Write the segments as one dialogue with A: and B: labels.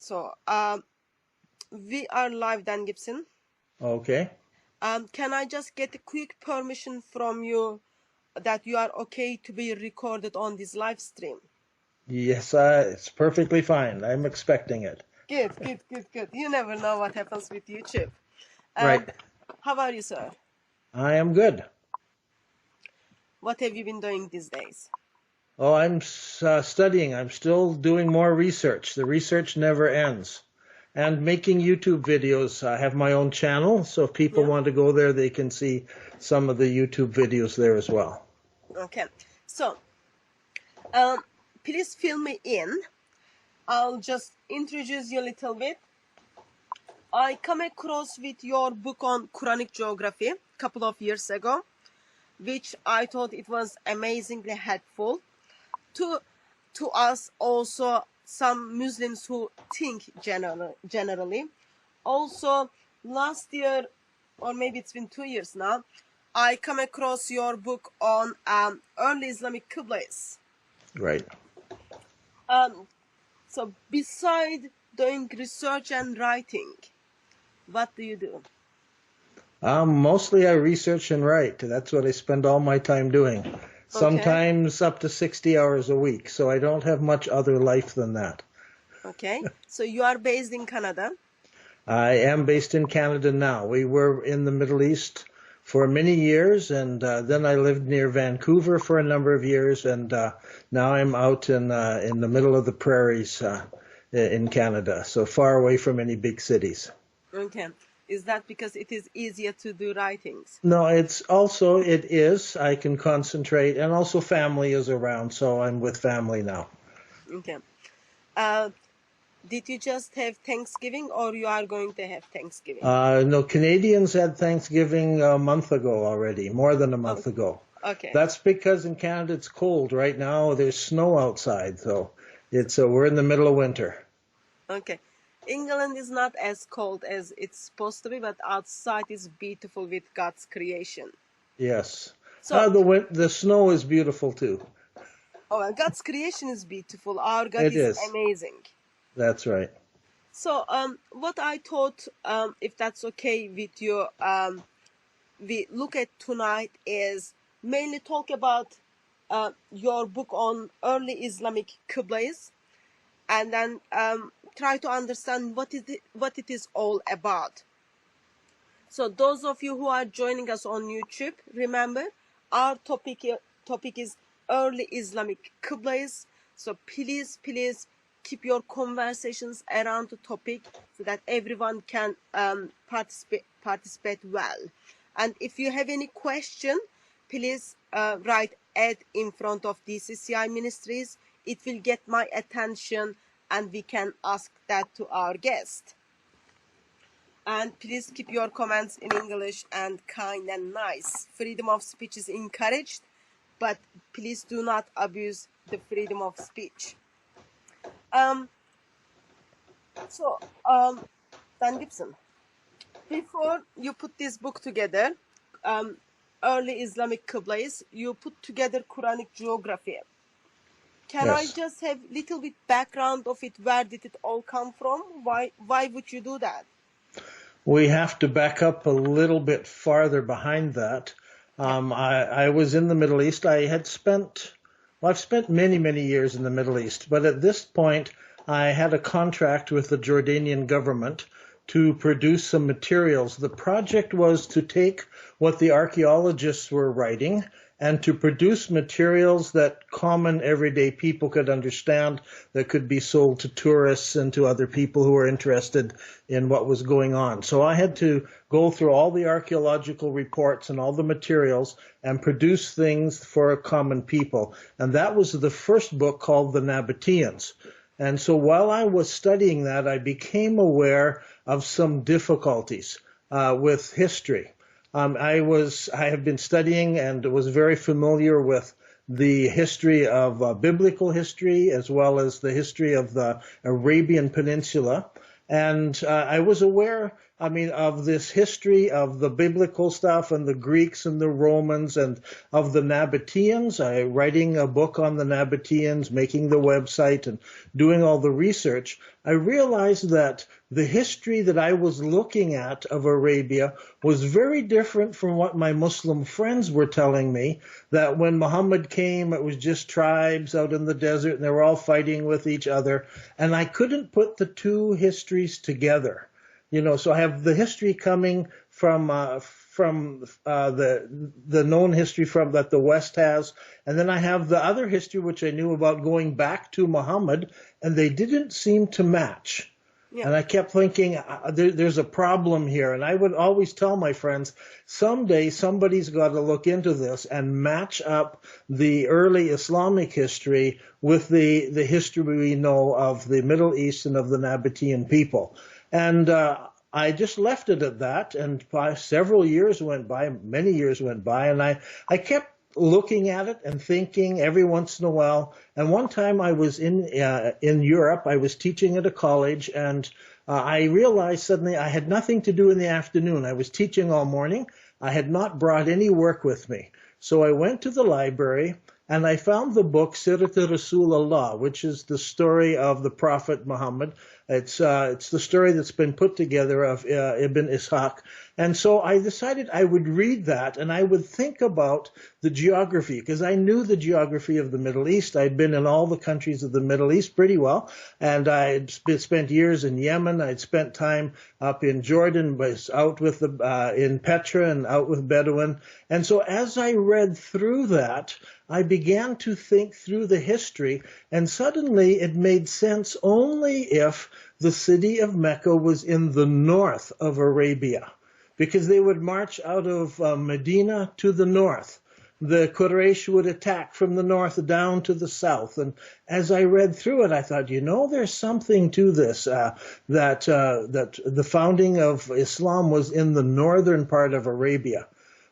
A: So, we are live, Dan Gibson.
B: Okay.
A: Can I just get a quick permission from you that you are okay to be recorded on this live stream?
B: Yes, it's perfectly fine. I'm expecting it.
A: Good. You never know what happens with YouTube.
B: Right.
A: How are you, sir?
B: I am good.
A: What have you been doing these days?
B: Oh, I'm studying. I'm still doing more research. The research never ends. And making YouTube videos. I have my own channel, so if people want to go there, they can see some of the YouTube videos there as well.
A: Okay. So, please fill me in. I'll just introduce you a little bit. I come across with your book on Quranic geography a couple of years ago, which I thought it was amazingly helpful to us, also some Muslims who think generally. Also, last year, or maybe it's been 2 years now, I come across your book on early Islamic Qiblas.
B: Right.
A: So beside doing research and writing, what do you do?
B: Mostly I research and write. That's what I spend all my time doing. Okay. Sometimes up to 60 hours a week, so I don't have much other life than that.
A: Okay. So you are based in Canada?
B: I am based in Canada now. We were in the Middle East for many years, and then I lived near Vancouver for a number of years, and now I'm out in the middle of the prairies in Canada, so far away from any big cities.
A: Okay. Is that because it is easier to do writings?
B: No, it is. I can concentrate, and also family is around, so I'm with family now.
A: Okay. Did you just have Thanksgiving, or you are going to have Thanksgiving?
B: No, Canadians had Thanksgiving a month ago already, more than a month ago.
A: Okay.
B: That's because in Canada it's cold. Right now there's snow outside, so we're in the middle of winter.
A: Okay. England is not as cold as it's supposed to be, but outside is beautiful with God's creation.
B: Yes.
A: So
B: the snow is beautiful too.
A: Oh, and God's creation is beautiful. Our God is amazing.
B: That's right.
A: So, what I thought, if that's okay with you, we look at tonight is mainly talk about your book on early Islamic Qiblas, and then try to understand what it is all about. So those of you who are joining us on YouTube, remember our topic is early Islamic Qiblas. So please keep your conversations around the topic so that everyone can participate well. And if you have any question, please write "@ in front of DCCI Ministries. It will get my attention, and we can ask that to our guest. And please keep your comments in English and kind and nice. Freedom of speech is encouraged, but please do not abuse the freedom of speech. Dan Gibson, before you put this book together, early Islamic Qiblas, you put together Quranic geography. Can I just have a little bit background of it? Where did it all come from? Why would you do that?
B: We have to back up a little bit farther behind that. I was in the Middle East. I've spent many years in the Middle East, but at this point I had a contract with the Jordanian government to produce some materials. The project was to take what the archaeologists were writing and to produce materials that common everyday people could understand, that could be sold to tourists and to other people who were interested in what was going on. So I had to go through all the archaeological reports and all the materials and produce things for common people. And that was the first book, called The Nabateans. And so while I was studying that, I became aware of some difficulties with history. I have been studying and was very familiar with the history of biblical history, as well as the history of the Arabian Peninsula. And I was aware I mean, of this history of the biblical stuff and the Greeks and the Romans and of the Nabateans. I'm writing a book on the Nabateans, making the website and doing all the research. I realized that the history that I was looking at of Arabia was very different from what my Muslim friends were telling me, that when Muhammad came, it was just tribes out in the desert and they were all fighting with each other. And I couldn't put the two histories together. You know, so I have the history coming from the known history from that the West has, and then I have the other history which I knew about going back to Muhammad, and they didn't seem to match. Yeah. And I kept thinking, there's a problem here. And I would always tell my friends, someday somebody's got to look into this and match up the early Islamic history with the history we know of the Middle East and of the Nabatean people. And I just left it at that, and several years went by, many years went by, and I kept looking at it and thinking every once in a while. And one time I was in Europe, I was teaching at a college, and I realized suddenly I had nothing to do in the afternoon. I was teaching all morning. I had not brought any work with me. So I went to the library, and I found the book Sirat Rasulullah, which is the story of the Prophet Muhammad. It's the story that's been put together of Ibn Ishaq. And so I decided I would read that and I would think about the geography, because I knew the geography of the Middle East. I'd been in all the countries of the Middle East pretty well, and I'd spent years in Yemen. I'd spent time up in Jordan, was out with in Petra and out with Bedouin. And so as I read through that, I began to think through the history, and suddenly it made sense only if the city of Mecca was in the north of Arabia, because they would march out of Medina to the north. The Quraysh would attack from the north down to the south. And as I read through it, I thought, you know, there's something to this, that the founding of Islam was in the northern part of Arabia.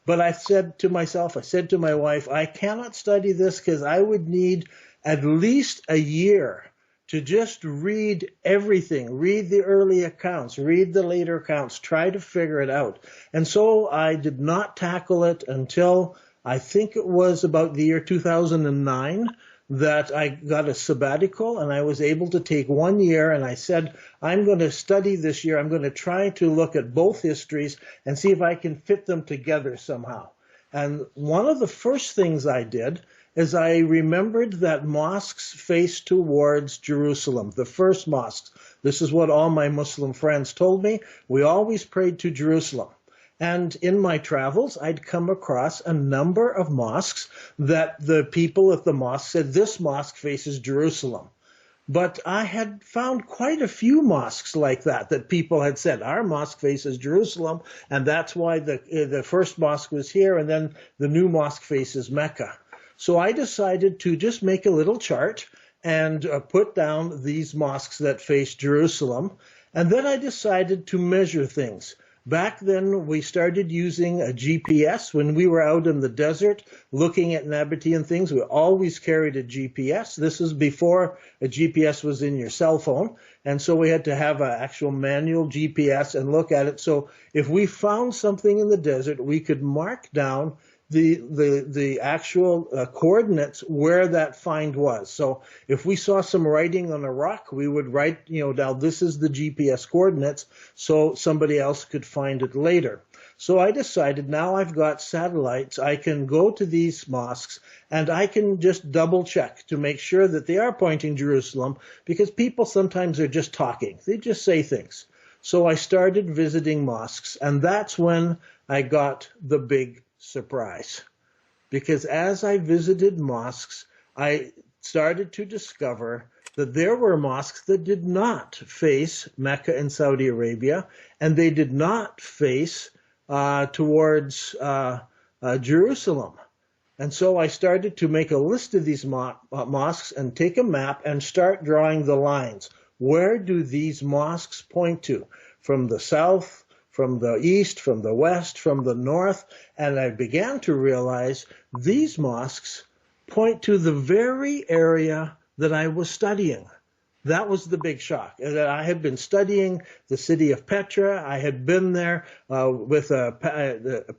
B: But I said to myself, I said to my wife, I cannot study this because I would need at least a year to just read everything, read the early accounts, read the later accounts, try to figure it out. And so I did not tackle it until I think it was about the year 2009 that I got a sabbatical, and I was able to take 1 year, and I said, I'm going to study this year. I'm going to try to look at both histories and see if I can fit them together somehow. And one of the first things I did is I remembered that mosques face towards Jerusalem, the first mosques. This is what all my Muslim friends told me. We always prayed to Jerusalem. And in my travels, I'd come across a number of mosques that the people at the mosque said, this mosque faces Jerusalem. But I had found quite a few mosques like that people had said, our mosque faces Jerusalem, and that's why the first mosque was here, and then the new mosque faces Mecca. So I decided to just make a little chart and put down these mosques that face Jerusalem. And then I decided to measure things. Back then, we started using a GPS. When we were out in the desert looking at Nabatean things, we always carried a GPS. This is before a GPS was in your cell phone. And so we had to have an actual manual GPS and look at it. So if we found something in the desert, we could mark down the actual coordinates where that find was. So if we saw some writing on a rock, we would write, down this is the GPS coordinates so somebody else could find it later. So I decided now I've got satellites, I can go to these mosques and I can just double check to make sure that they are pointing Jerusalem, because people sometimes are just talking. They just say things. So I started visiting mosques, and that's when I got the big surprise, because as I visited mosques, I started to discover that there were mosques that did not face Mecca and Saudi Arabia, and they did not face towards Jerusalem. And so I started to make a list of these mosques and take a map and start drawing the lines. Where do these mosques point to? From the south, from the east, from the west, from the north, and I began to realize these mosques point to the very area that I was studying. That was the big shock. That I had been studying the city of Petra. I had been there with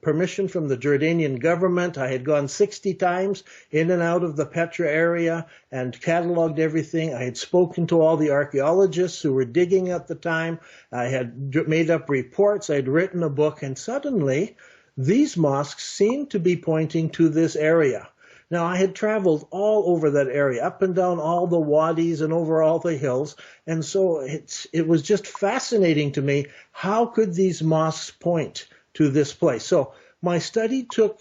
B: permission from the Jordanian government. I had gone 60 times in and out of the Petra area and cataloged everything. I had spoken to all the archaeologists who were digging at the time. I had made up reports. I had written a book, and suddenly these mosques seemed to be pointing to this area. Now, I had traveled all over that area, up and down all the wadis and over all the hills, and so it was just fascinating to me. How could these mosques point to this place? So my study took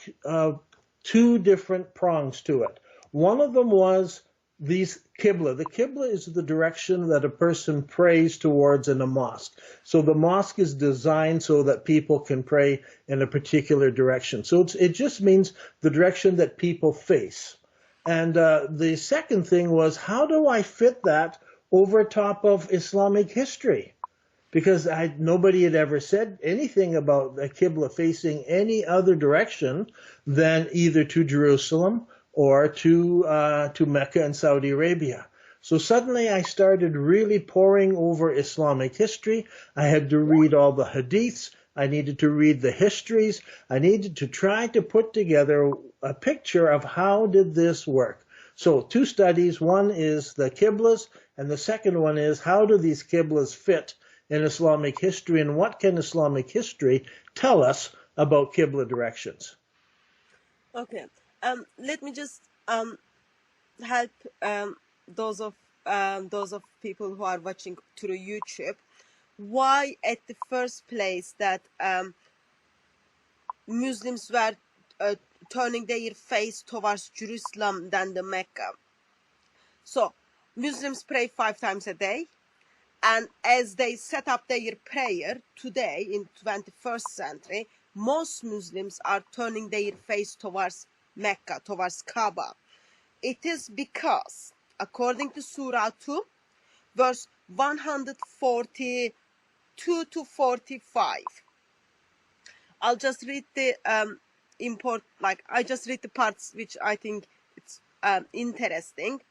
B: two different prongs to it. One of them was these Qibla. The Qibla is the direction that a person prays towards in a mosque. So the mosque is designed so that people can pray in a particular direction. So it just means the direction that people face. And the second thing was, how do I fit that over top of Islamic history? Because nobody had ever said anything about the Qibla facing any other direction than either to Jerusalem or to Mecca and Saudi Arabia. So suddenly I started really poring over Islamic history. I had to read all the hadiths. I needed to read the histories. I needed to try to put together a picture of how did this work. So two studies. One is the Qiblas, and the second one is how do these Qiblas fit in Islamic history, and what can Islamic history tell us about Qibla directions?
A: Okay. Let me just help those of people who are watching through YouTube. Why, at the first place, that Muslims were turning their face towards Jerusalem than the Mecca? So Muslims pray 5 times a day, and as they set up their prayer today in 21st century, most Muslims are turning their face towards Mecca, towards Kaaba. It is because, according to Surah 2, verse 142 to 45, I'll just read the I just read the parts which I think it's interesting.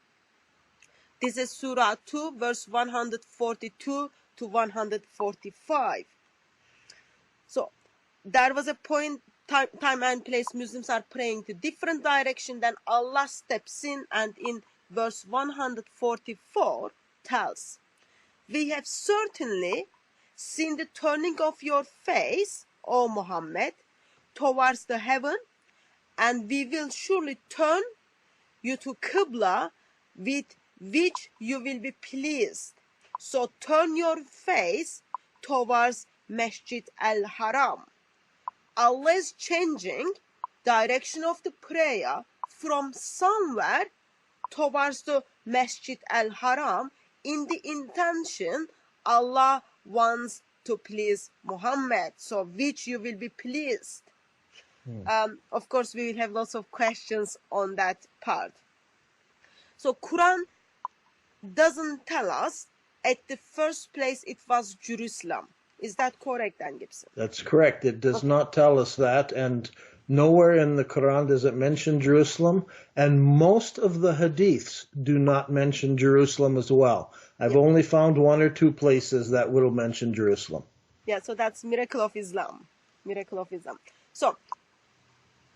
A: This is Surah 2, verse 142 to 145. So there was a point, time and place, Muslims are praying to different direction, then Allah steps in, and in verse 144 tells, "We have certainly seen the turning of your face, O Mohammed, towards the heaven, and we will surely turn you to Qibla with which you will be pleased. So turn your face towards Masjid al-Haram." Allah is changing direction of the prayer from somewhere towards the Masjid al-Haram in the intention Allah wants to please Muhammad, so which you will be pleased. Of course, we will have lots of questions on that part. So Quran doesn't tell us at the first place it was Jerusalem. Is that correct, Dan Gibson?
B: That's correct. It does not tell us that, and nowhere in the Quran does it mention Jerusalem, and most of the hadiths do not mention Jerusalem as well. I've only found 1 or 2 places that will mention Jerusalem.
A: Yeah, so that's miracle of Islam. Miracle of Islam. So,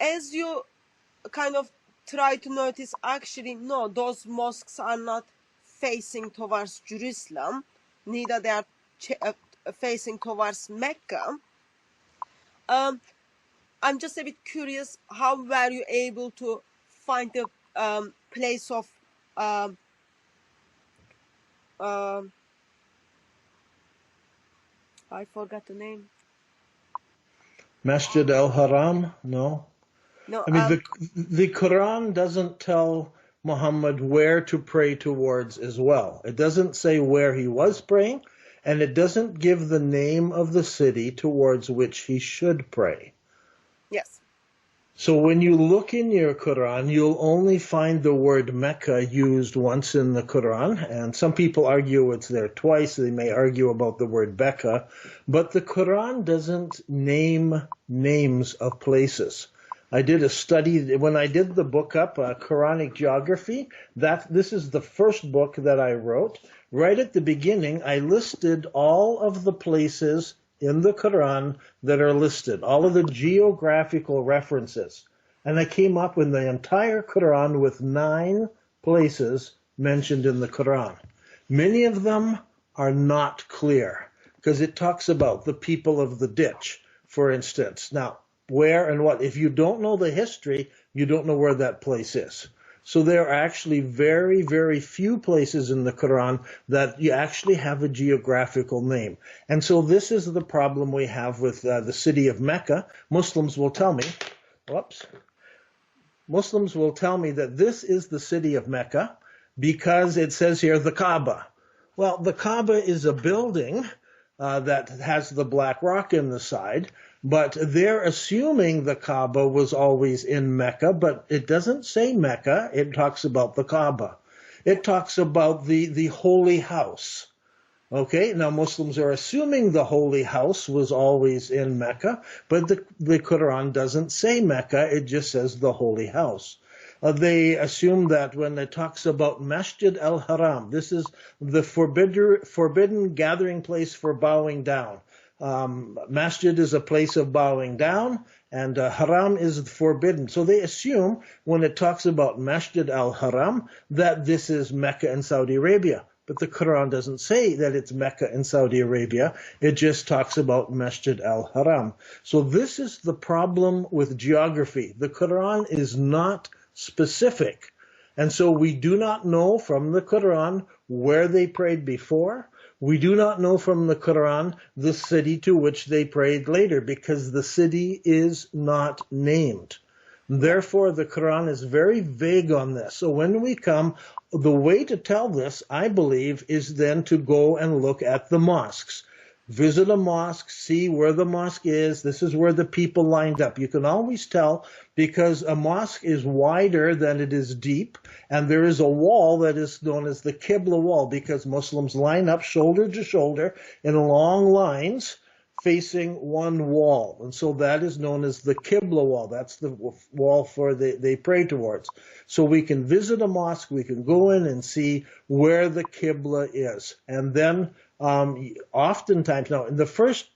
A: as you kind of try to notice, actually, no, those mosques are not facing towards Jerusalem, neither they are facing towards Mecca. I'm just a bit curious, how were you able to find the place of I forgot the name.
B: Masjid al-Haram? No.
A: No.
B: I mean, the Quran doesn't tell Muhammad where to pray towards as well. It doesn't say where he was praying, and it doesn't give the name of the city towards which he should pray.
A: Yes.
B: So when you look in your Quran, you'll only find the word Mecca used once in the Quran, and some people argue it's there twice. They may argue about the word Becca, but the Quran doesn't name names of places. I did a study, when I did the book up, Quranic Geography, this is the first book that I wrote, right at the beginning, I listed all of the places in the Quran that are listed, all of the geographical references. And I came up in the entire Quran with 9 places mentioned in the Quran. Many of them are not clear because it talks about the people of the ditch, for instance. Now, where and what? If you don't know the history, you don't know where that place is. So there are actually very, very few places in the Quran that you actually have a geographical name. And so this is the problem we have with the city of Mecca. Muslims will tell me that this is the city of Mecca because it says here the Kaaba. Well, the Kaaba is a building that has the black rock in the side, but they're assuming the Kaaba was always in Mecca, but it doesn't say Mecca. It talks about the Kaaba. It talks about the holy house. Okay, now Muslims are assuming the holy house was always in Mecca, but the Quran doesn't say Mecca. It just says the holy house. They assume that when it talks about Masjid al-Haram, this is the forbidden gathering place for bowing down. Masjid is a place of bowing down, and Haram is forbidden. So they assume when it talks about Masjid al-Haram that this is Mecca in Saudi Arabia. But the Quran doesn't say that it's Mecca in Saudi Arabia. It just talks about Masjid al-Haram. So this is the problem with geography. The Quran is not specific. And so we do not know from the Quran where they prayed before. We do not know from the Quran the city to which they prayed later because the city is not named. Therefore, the Quran is very vague on this. So when we come, the way to tell this, I believe, is then to go and look at the mosques. Visit a mosque, see where the mosque is. This is where the people lined up. You can always tell because a mosque is wider than it is deep, and there is a wall that is known as the Qibla Wall because Muslims line up shoulder to shoulder in long lines facing one wall. And so that is known as the Qibla Wall. That's the wall for they pray towards. So we can visit a mosque, we can go in and see where the Qibla is. And then oftentimes, now in the first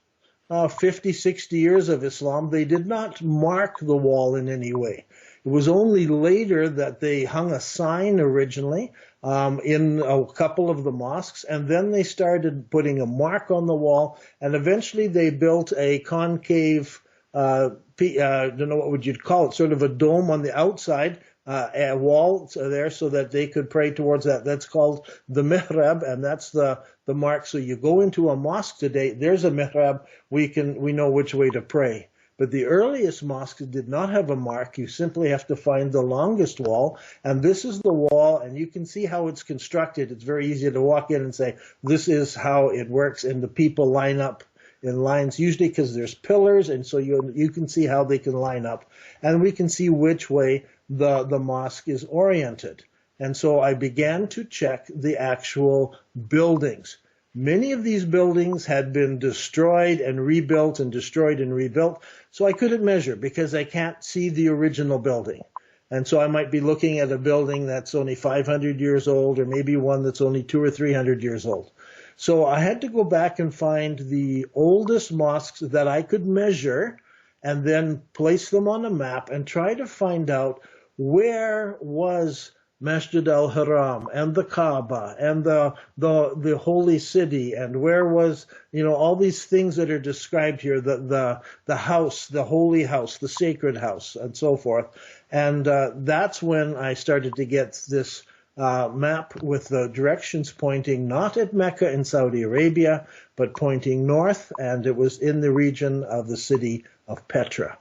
B: 50, 60 years of Islam, they did not mark the wall in any way. It was only later that they hung a sign originally in a couple of the mosques, and then they started putting a mark on the wall, and eventually they built a concave, I don't know what would you call it, sort of a dome on the outside, a wall there so that they could pray towards that. That's called the mihrab, and that's the mark. So you go into a mosque today, there's a mihrab, we know which way to pray. But the earliest mosques did not have a mark. You simply have to find the longest wall, and this is the wall, and you can see how it's constructed. It's very easy to walk in and say, this is how it works, and the people line up in lines, usually because there's pillars, and so you can see how they can line up, and we can see which way the mosque is oriented. And so I began to check the actual buildings. Many of these buildings had been destroyed and rebuilt and destroyed and rebuilt, so I couldn't measure because I can't see the original building. And so I might be looking at a building that's only 500 years old or maybe one that's only 200 or 300 years old. So I had to go back and find the oldest mosques that I could measure and then place them on a map and try to find out where was Masjid al-Haram and the Kaaba and the holy city, and where was, all these things that are described here, the house, the holy house, the sacred house, and so forth. And that's when I started to get this map with the directions pointing not at Mecca in Saudi Arabia, but pointing north, and it was in the region of the city of Petra.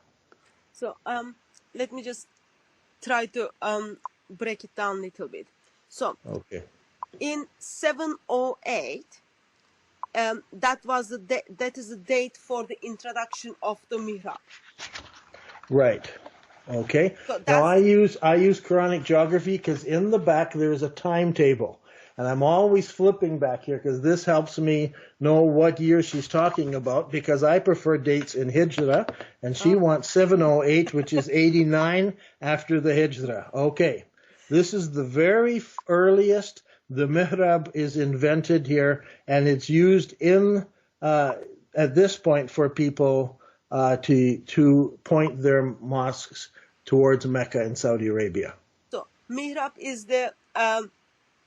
A: So let me just try to break it down a little bit. So
B: okay.
A: In 708, that is the date for the introduction of the mihrab.
B: Right. Okay.
A: So
B: now I use Quranic geography because in the back there is a timetable, and I'm always flipping back here because this helps me know what year she's talking about, because I prefer dates in Hijrah, and she wants 708, which is 89 after the Hijrah. Okay. This is the very earliest The mihrab is invented here, and it's used in at this point for people to point their mosques towards Mecca in Saudi Arabia.
A: So mihrab is the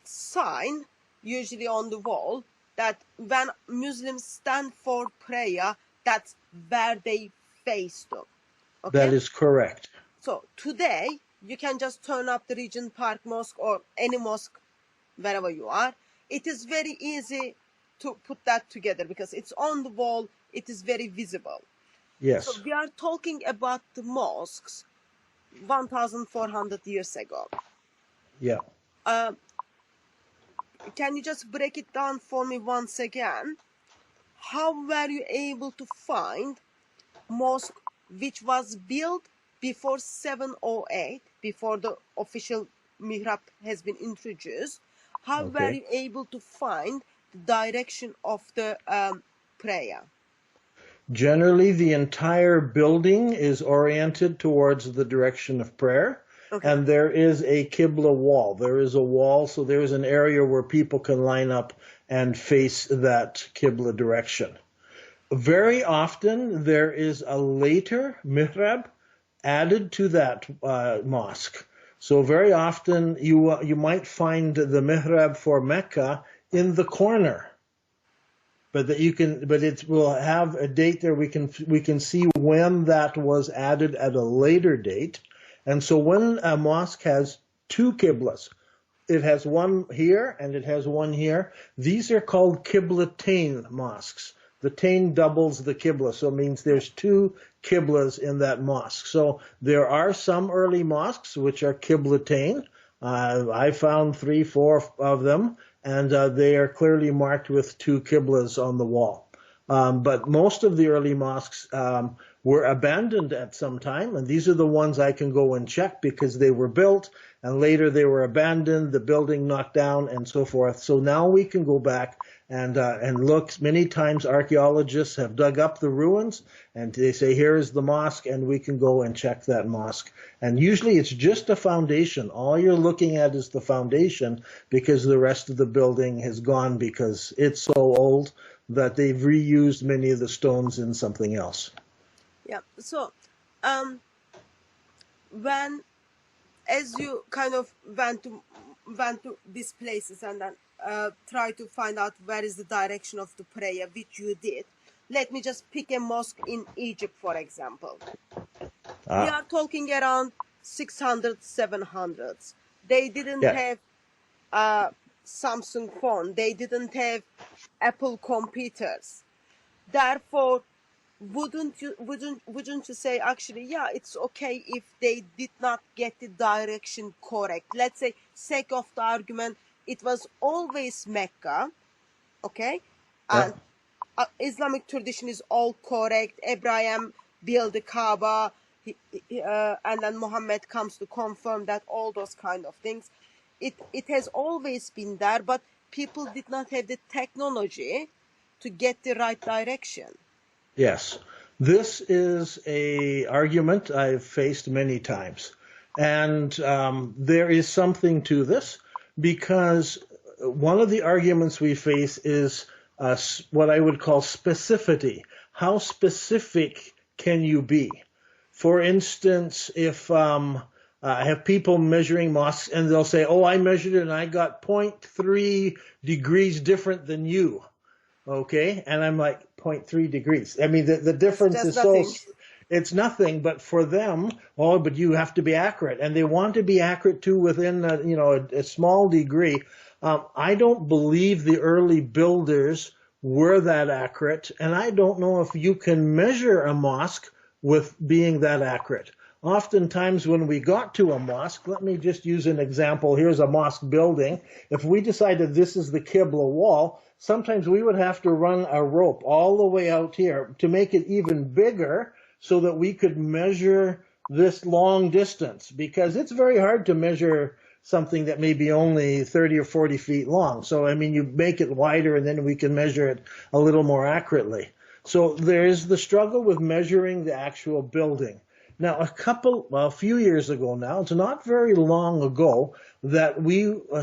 A: sign, usually on the wall, that when Muslims stand for prayer, that's where they face to. Okay?
B: That is correct.
A: So today, you can just turn up the Regent Park Mosque or any mosque wherever you are. It is very easy to put that together because it's on the wall, it is very visible.
B: Yes.
A: So we are talking about the mosques 1,400 years ago.
B: Yeah.
A: Can you just break it down for me once again? How were you able to find mosque which was built before 708, before the official mihrab has been introduced? How were you able to find the direction of the prayer?
B: Generally, the entire building is oriented towards the direction of prayer. Okay. And there is a Qibla wall. There is a wall, so there is an area where people can line up and face that Qibla direction. Very often, there is a later mihrab added to that mosque. So very often, you might find the mihrab for Mecca in the corner. But it will have a date there. We can see when that was added at a later date. And so when a mosque has two qiblas, it has one here and it has one here. These are called Tane mosques. The Tane doubles the qibla, so it means there's two qiblas in that mosque. So there are some early mosques which are Tane. I found 3, 4 of them, and they are clearly marked with two qiblas on the wall. But most of the early mosques were abandoned at some time, and these are the ones I can go and check because they were built, and later they were abandoned, the building knocked down, and so forth. So now we can go back and look. Many times archaeologists have dug up the ruins, and they say, here's the mosque, and we can go and check that mosque. And usually it's just a foundation. All you're looking at is the foundation because the rest of the building has gone because it's so old that they've reused many of the stones in something else.
A: Yeah, so as you kind of went to these places and then try to find out where is the direction of the prayer, which you did, let me just pick a mosque in Egypt, for example. We are talking around 600, 700s. They didn't have Samsung phone. They didn't have Apple computers. Therefore, wouldn't you say, actually, yeah, it's okay if they did not get the direction correct? Let's say, sake of the argument, it was always Mecca, okay? And Islamic tradition is all correct. Abraham built the Kaaba, and then Mohammed comes to confirm that, all those kind of things. It has always been there, but people did not have the technology to get the right direction.
B: Yes, this is an argument I've faced many times. And there is something to this because one of the arguments we face is what I would call specificity. How specific can you be? For instance, if I have people measuring mosques and they'll say, oh, I measured it and I got 0.3 degrees different than you. Okay, and I'm like, 0.3 degrees. I mean, the difference is nothing. It's nothing, but for them, oh, but you have to be accurate. And they want to be accurate too within, a small degree. I don't believe the early builders were that accurate, and I don't know if you can measure a mosque with being that accurate. Oftentimes when we got to a mosque, let me just use an example. Here's a mosque building. If we decided this is the Qibla wall, sometimes we would have to run a rope all the way out here to make it even bigger so that we could measure this long distance, because it's very hard to measure something that may be only 30 or 40 feet long. So, I mean, you make it wider and then we can measure it a little more accurately. So there is the struggle with measuring the actual building. Now, a few years ago now, it's not very long ago, that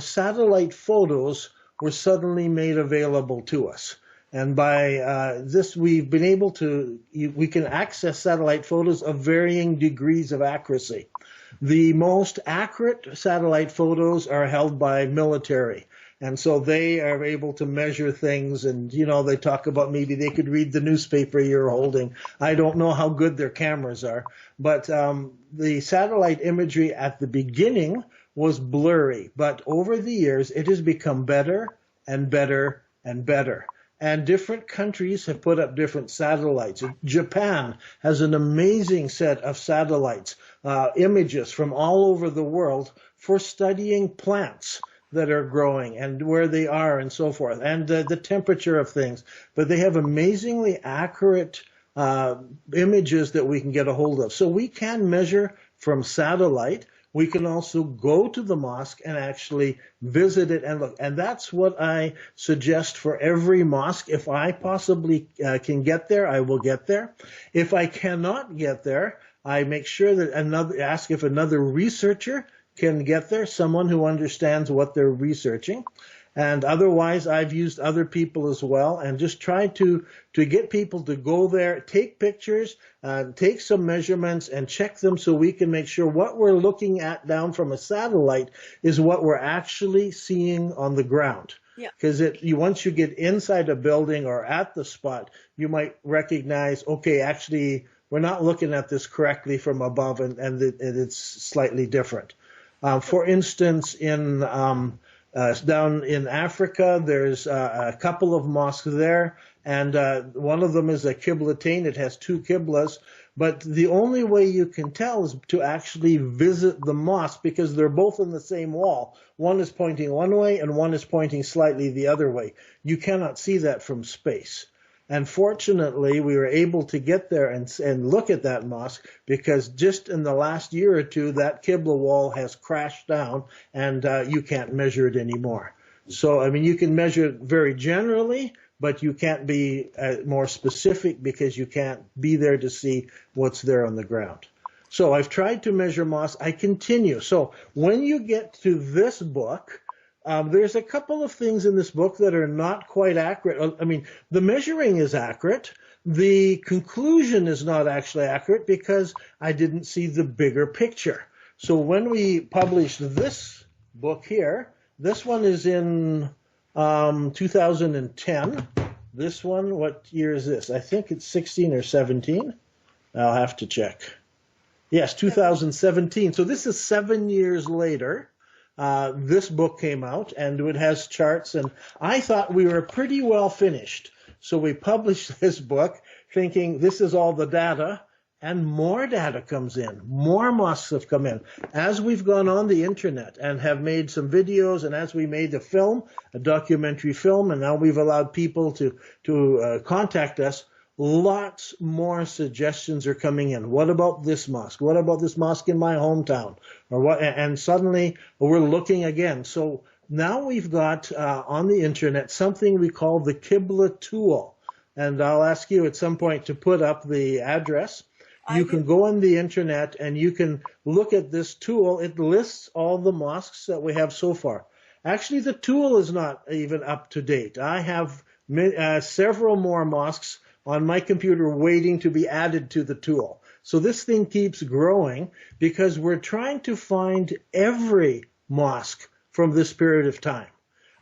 B: satellite photos were suddenly made available to us. And by this, we've been able to, we can access satellite photos of varying degrees of accuracy. The most accurate satellite photos are held by military. And so they are able to measure things, and, they talk about maybe they could read the newspaper you're holding. I don't know how good their cameras are, but the satellite imagery at the beginning was blurry. But over the years, it has become better and better and better. And different countries have put up different satellites. Japan has an amazing set of satellites, images from all over the world for studying plants that are growing and where they are and so forth, and the temperature of things. But they have amazingly accurate images that we can get a hold of. So we can measure from satellite. We can also go to the mosque and actually visit it and look. And that's what I suggest for every mosque. If I possibly can get there, I will get there. If I cannot get there, I make sure that ask if another researcher can get there, someone who understands what they're researching. And otherwise, I've used other people as well, and just tried to get people to go there, take pictures, take some measurements, and check them so we can make sure what we're looking at down from a satellite is what we're actually seeing on the ground. Because once you get inside a building or at the spot, you might recognize, okay, actually, we're not looking at this correctly from above, and it's slightly different. For instance, down in Africa, there's a couple of mosques there, and one of them is a Qibla Tane. It has two Qiblas, but the only way you can tell is to actually visit the mosque, because they're both on the same wall. One is pointing one way and one is pointing slightly the other way. You cannot see that from space. And fortunately, we were able to get there and look at that mosque, because just in the last year or two, that Qibla Wall has crashed down, and you can't measure it anymore. So, I mean, you can measure it very generally, but you can't be more specific, because you can't be there to see what's there on the ground. So I've tried to measure mosques. I continue. So when you get to this book, there's a couple of things in this book that are not quite accurate. I mean, the measuring is accurate. The conclusion is not actually accurate, because I didn't see the bigger picture. So when we published this book here, this one is in 2010. This one, what year is this? I think it's 16 or 17. I'll have to check. Yes, 2017. So this is 7 years later. This book came out, and it has charts, and I thought we were pretty well finished. So we published this book thinking this is all the data, and more data comes in. More mosques have come in. As we've gone on the internet and have made some videos, and as we made a film, a documentary film, and now we've allowed people to contact us, lots more suggestions are coming in. What about this mosque? What about this mosque in my hometown? Or what? And suddenly we're looking again. So now we've got on the internet something we call the Qibla tool. And I'll ask you at some point to put up the address. You can go on the internet and you can look at this tool. It lists all the mosques that we have so far. Actually, the tool is not even up to date. I have several more mosques on my computer waiting to be added to the tool. So this thing keeps growing, because we're trying to find every mosque from this period of time.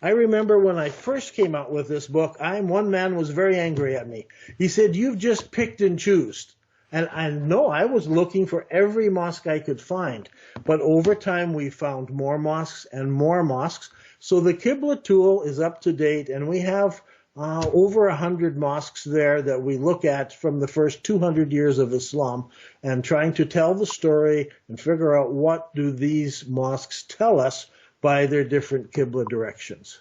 B: I remember when I first came out with this book, one man was very angry at me. He said, "You've just picked and choose." And I know I was looking for every mosque I could find. But over time, we found more mosques and more mosques. So the Qibla tool is up to date, and we have over 100 mosques there that we look at from the first 200 years of Islam, and trying to tell the story and figure out what do these mosques tell us by their different Qibla directions.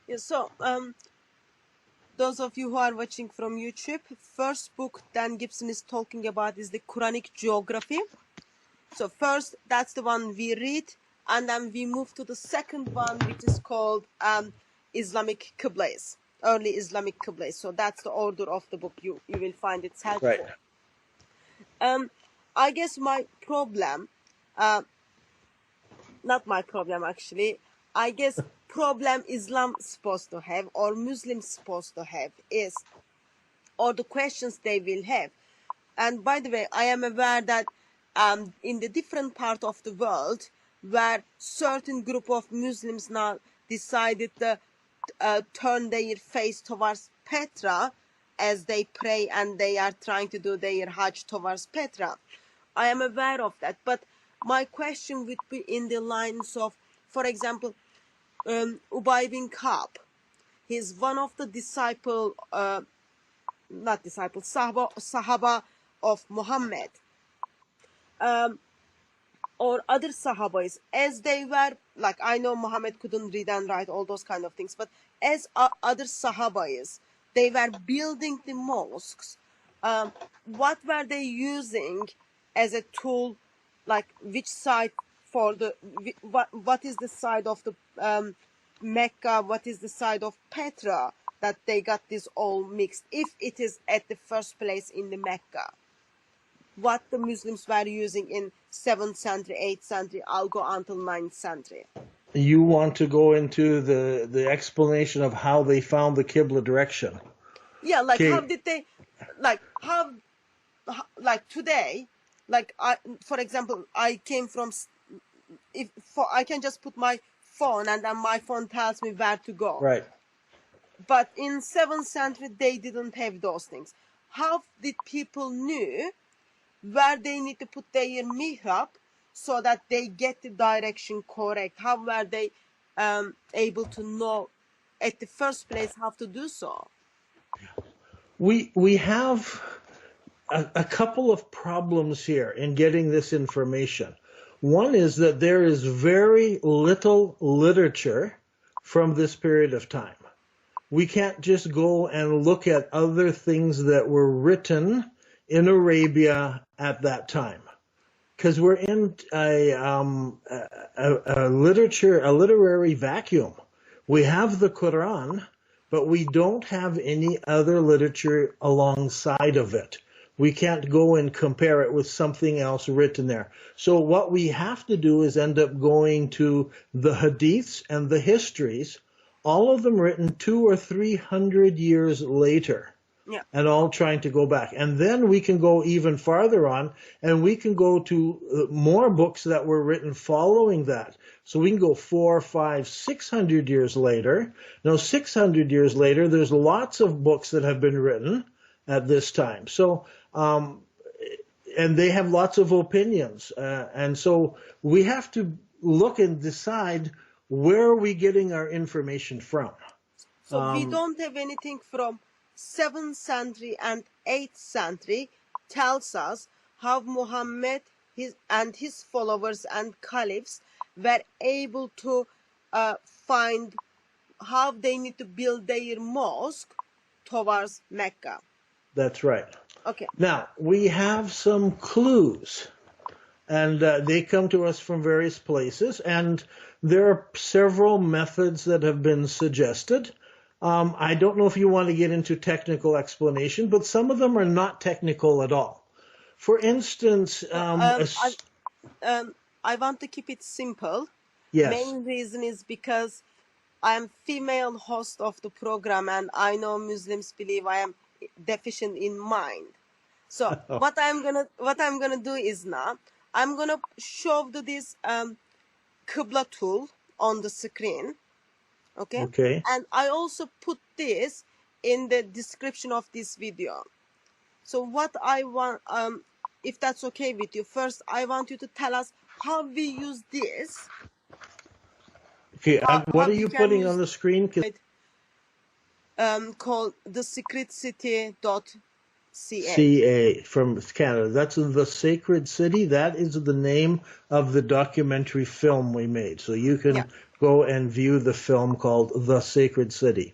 A: Yeah, so those of you who are watching from YouTube, first book Dan Gibson is talking about is the Quranic geography. So first, that's the one we read, and then we move to the second one, which is called Islamic Qiblas. Early Islamic Qiblas. So that's the order of the book. You will find it's helpful.
B: Right.
A: I guess my problem, uh, not my problem actually, I guess problem Islam supposed to have or Muslims supposed to have is, or the questions they will have. And by the way, I am aware that in the different part of the world where certain group of Muslims now decided to turn their face towards Petra as they pray and they are trying to do their Hajj towards Petra. I am aware of that. But my question would be in the lines of, for example, Ubay bin Ka'b. He's one of the Sahaba of Mohammed. Or other Sahabas, as they were, like I know Muhammad couldn't read and write, all those kind of things, but as other Sahabas, they were building the mosques. What were they using as a tool? Like which side for the, what is the side of the Mecca, what is the side of Petra that they got this all mixed, if it is at the first place in the Mecca? What the Muslims were using in 7th century, 8th century, I'll go until 9th century.
B: You want to go into the explanation of how they found the Qibla direction?
A: Yeah, like
B: Okay.
A: how did they, like today, like for example, I came from, I can just put my phone and then my phone tells me where to go.
B: Right.
A: But in 7th century, they didn't have those things. How did people knew where they need to put their mihrab so that they get the direction correct? How were they able to know at the first place how to do so?
B: We have a couple of problems here in getting this information. One is that there is very little literature from this period of time. We can't just go and look at other things that were written in Arabia at that time, because we're in a literary vacuum. We have the Quran, but we don't have any other literature alongside of it. We can't go and compare it with something else written there. So what we have to do is end up going to the hadiths and the histories, all of them written 200 or 300 years later.
A: Yeah.
B: And all trying to go back. And then we can go even farther on, and we can go to more books that were written following that. So we can go 400, 500, 600 years later. Now, 600 years later, there's lots of books that have been written at this time. So, and they have lots of opinions. And so we have to look and decide, where are we getting our information from?
A: So we don't have anything from 7th century and 8th century tells us how Muhammad and his followers and caliphs were able to find how they need to build their mosque towards Mecca.
B: That's right.
A: Okay.
B: Now, we have some clues, and they come to us from various places, and there are several methods that have been suggested. I don't know if you want to get into technical explanation, but some of them are not technical at all. For instance,
A: I want to keep it simple.
B: yes.
A: Main reason is because I am female host of the program, and I know Muslims believe I am deficient in mind. So what I'm gonna do is now I'm gonna show this Qibla tool on the screen. Okay.
B: Okay.
A: And I also put this in the description of this video. So what I want, if that's okay with you, first I want you to tell us how we use this.
B: Okay. What are you putting on the screen?
A: Called thesecretcity.ca.
B: CA from Canada. That's the Sacred City. That is the name of the documentary film we made. So you can go and view the film called The Sacred City.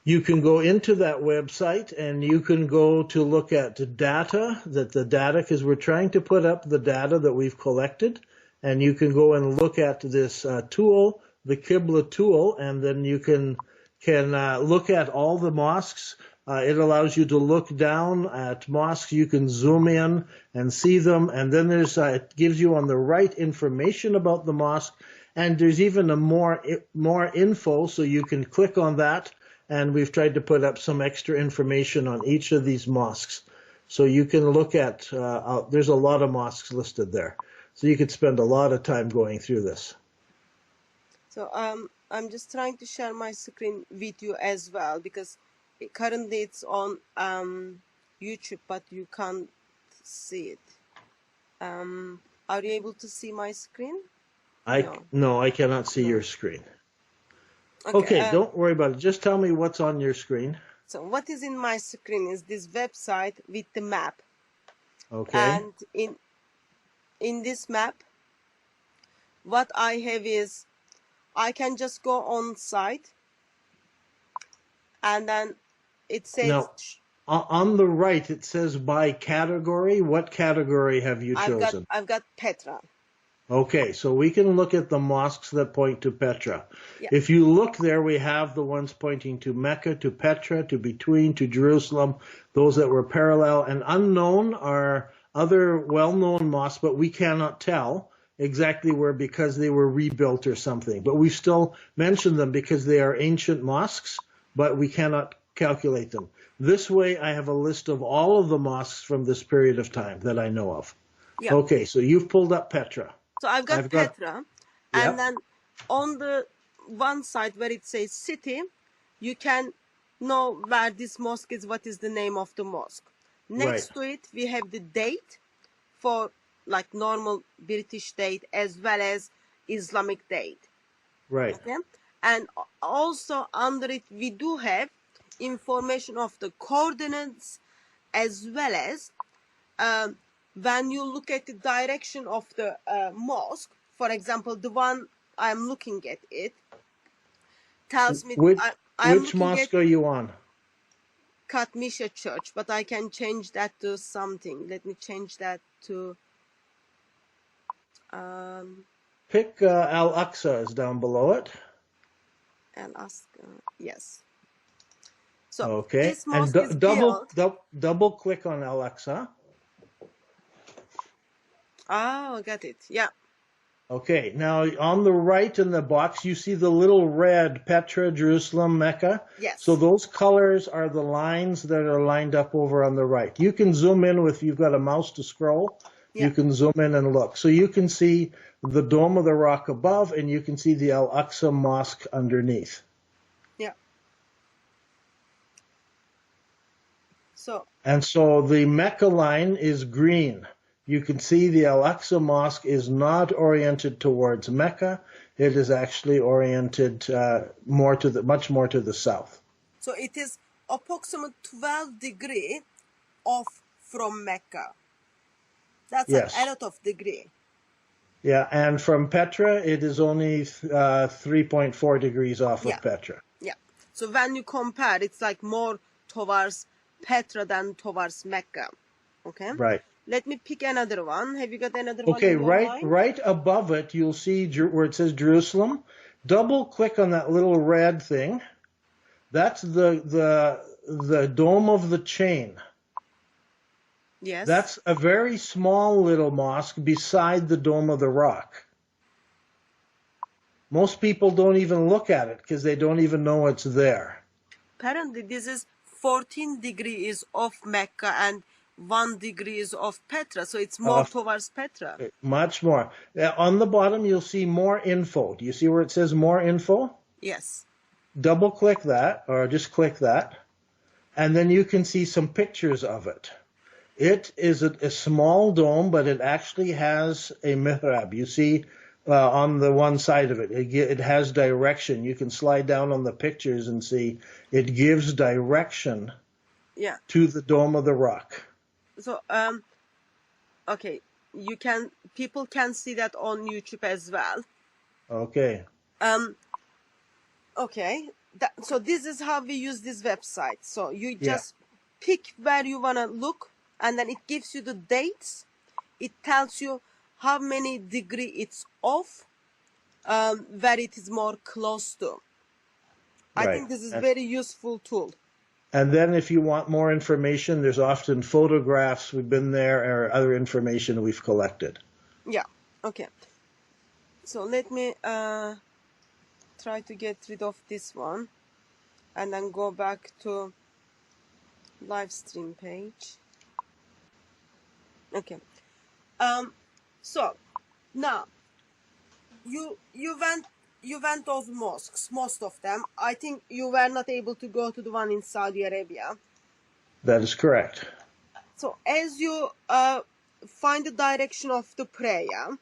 B: You can go into that website and you can go to look at data, because we're trying to put up the data that we've collected. And you can go and look at this tool, the Qibla tool, and then you can look at all the mosques It allows you to look down at mosques. You can zoom in and see them. And then it gives you on the right information about the mosque. And there's even a more info, so you can click on that. And we've tried to put up some extra information on each of these mosques. So you can look at, there's a lot of mosques listed there. So you could spend a lot of time going through this.
A: So I'm just trying to share my screen with you as well, because currently it's on YouTube, but you can't see it. Are you able to see my screen?
B: No, I cannot see your screen. Okay, don't worry about it. Just tell me what's on your screen.
A: So what is in my screen is this website with the map.
B: Okay.
A: And in this map, what I have is I can just go on site, and then it says...
B: Now, on the right, it says by category. What category have you chosen?
A: I've got Petra.
B: Okay, so we can look at the mosques that point to Petra.
A: Yeah.
B: If you look there, we have the ones pointing to Mecca, to Petra, to between, to Jerusalem. Those that were parallel and unknown are other well-known mosques, but we cannot tell exactly where because they were rebuilt or something. But we still mention them because they are ancient mosques, but we cannot calculate them. This way, I have a list of all of the mosques from this period of time that I know of. Yeah. Okay, so you've pulled up Petra.
A: So I've got Petra, and then on the one side where it says city, you can know where this mosque is, what is the name of the mosque. Next to it, we have the date for like normal British date as well as Islamic date.
B: Right.
A: Okay? And also under it, we do have information of the coordinates as well as when you look at the direction of the mosque, for example, the one I'm looking at, it tells me...
B: Which mosque are you on?
A: Katmisha Church, but I can change that to something. Let me change that to...
B: Pick Al-Aqsa is down below it.
A: Al-Aqsa, yes. So
B: okay,
A: this mosque
B: and
A: is built...
B: double click on Al-Aqsa.
A: Oh, got it. Yeah.
B: Okay, now on the right in the box, you see the little red Petra, Jerusalem, Mecca.
A: Yes.
B: So those colors are the lines that are lined up over on the right. You can zoom in if you've got a mouse to scroll. Yeah. You can zoom in and look. So you can see the Dome of the Rock above, and you can see the Al-Aqsa Mosque underneath.
A: Yeah.
B: And so the Mecca line is green. You can see the Al-Aqsa Mosque is not oriented towards Mecca. It is actually oriented much more to the south.
A: So it is approximately 12 degrees off from Mecca. That's a lot of degree.
B: Yeah, and from Petra, it is only 3.4 degrees off of Petra.
A: Yeah. So when you compare, it's like more towards Petra than towards Mecca. Okay.
B: Right.
A: Let me pick another one. Have you got another one?
B: Okay, right above it, you'll see where it says Jerusalem. Double click on that little red thing. That's the Dome of the Chain.
A: Yes.
B: That's a very small little mosque beside the Dome of the Rock. Most people don't even look at it because they don't even know it's there.
A: Apparently, this is 14 degrees off Mecca and 1 degree is off Petra, so it's more towards Petra.
B: Much more. On the bottom, you'll see more info. Do you see where it says more info?
A: Yes.
B: Double click that, or just click that, and then you can see some pictures of it. It is a small dome, but it actually has a mihrab. You see on the one side of it, it has direction. You can slide down on the pictures and see it gives direction to the Dome of the Rock.
A: So, okay, people can see that on YouTube as well.
B: Okay.
A: Okay. So this is how we use this website. So you just pick where you want to look, and then it gives you the dates. It tells you how many degree it's off, where it is more close to. I think this is a very useful tool.
B: And then if you want more information, there's often photographs. We've been there, or other information we've collected.
A: Yeah. Okay. So let me try to get rid of this one and then go back to live stream page. Okay. So now you went those mosques, most of them. I think you were not able to go to the one in Saudi Arabia.
B: That is correct.
A: So as you find the direction of the prayer,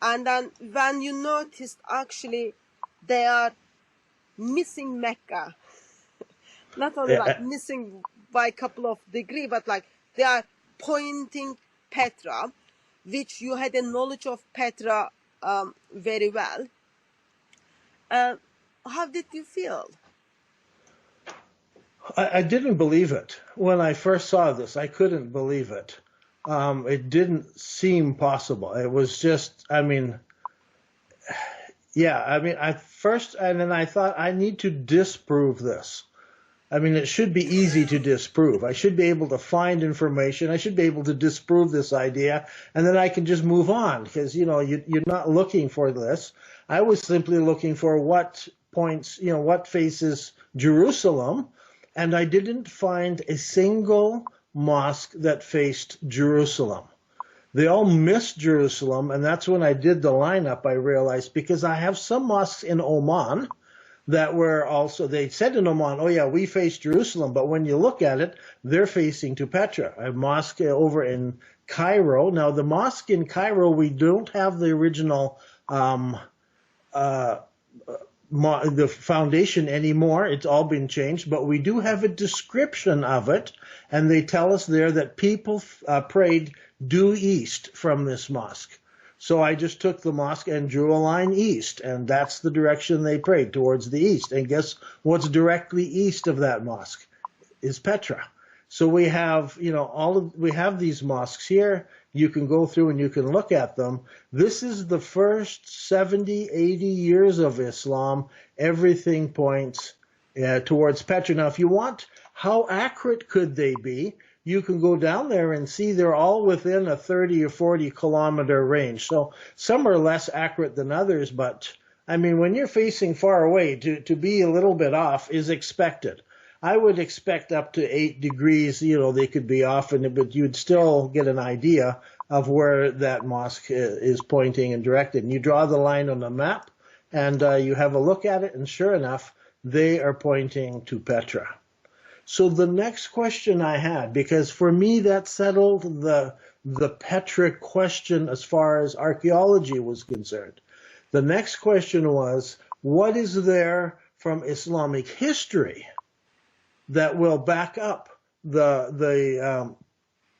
A: and then when you noticed actually they are missing Mecca, not only like missing by a couple of degrees, but like they are pointing Petra, which you had a knowledge of Petra very well. How did you feel?
B: I didn't believe it. When I first saw this, I couldn't believe it. It didn't seem possible. It was just, I mean, yeah, I mean, and then I thought, I need to disprove this. I mean, it should be easy to disprove. I should be able to find information. I should be able to disprove this idea, and then I can just move on, because, you know, you're not looking for this. I was simply looking for what points, you know, what faces Jerusalem, and I didn't find a single mosque that faced Jerusalem. They all missed Jerusalem, and that's when I did the lineup, I realized, because I have some mosques in Oman that were also, they said in Oman, oh yeah, we face Jerusalem, but when you look at it, they're facing to Petra. A mosque over in Cairo. Now, the mosque in Cairo, we don't have the original the foundation anymore. It's all been changed, but we do have a description of it, and they tell us there that people prayed due east from this mosque. So I just took the mosque and drew a line east, and that's the direction they prayed, towards the east. And guess what's directly east of that mosque is Petra. So we have, you know, we have these mosques here. You can go through and you can look at them. This is the first 70, 80 years of Islam. Everything points towards Petra. Now, if you want, how accurate could they be? You can go down there and see they're all within a 30 or 40 kilometer range. So some are less accurate than others, but I mean, when you're facing far away, to be a little bit off is expected. I would expect up to 8 degrees, you know, they could be off, but you'd still get an idea of where that mosque is pointing and directed. And you draw the line on the map, and you have a look at it, and sure enough, they are pointing to Petra. So the next question I had, because for me that settled the Petra question as far as archaeology was concerned. The next question was, what is there from Islamic history that will back up the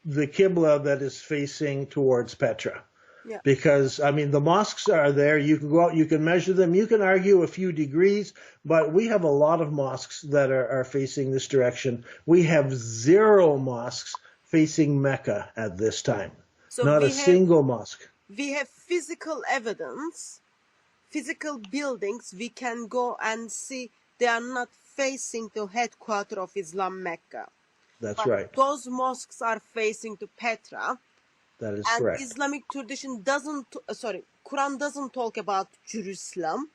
B: Qibla that is facing towards Petra? Yeah. Because, I mean, the mosques are there. You can go out, you can measure them. You can argue a few degrees, but we have a lot of mosques that are facing this direction. We have 0 mosques facing Mecca at this time. So not a single mosque.
A: We have physical evidence, physical buildings. We can go and see they are not facing the headquarters of Islam, Mecca.
B: That's right.
A: Those mosques are facing to Petra.
B: That is correct.
A: And Islamic tradition Quran doesn't talk about Jerusalem.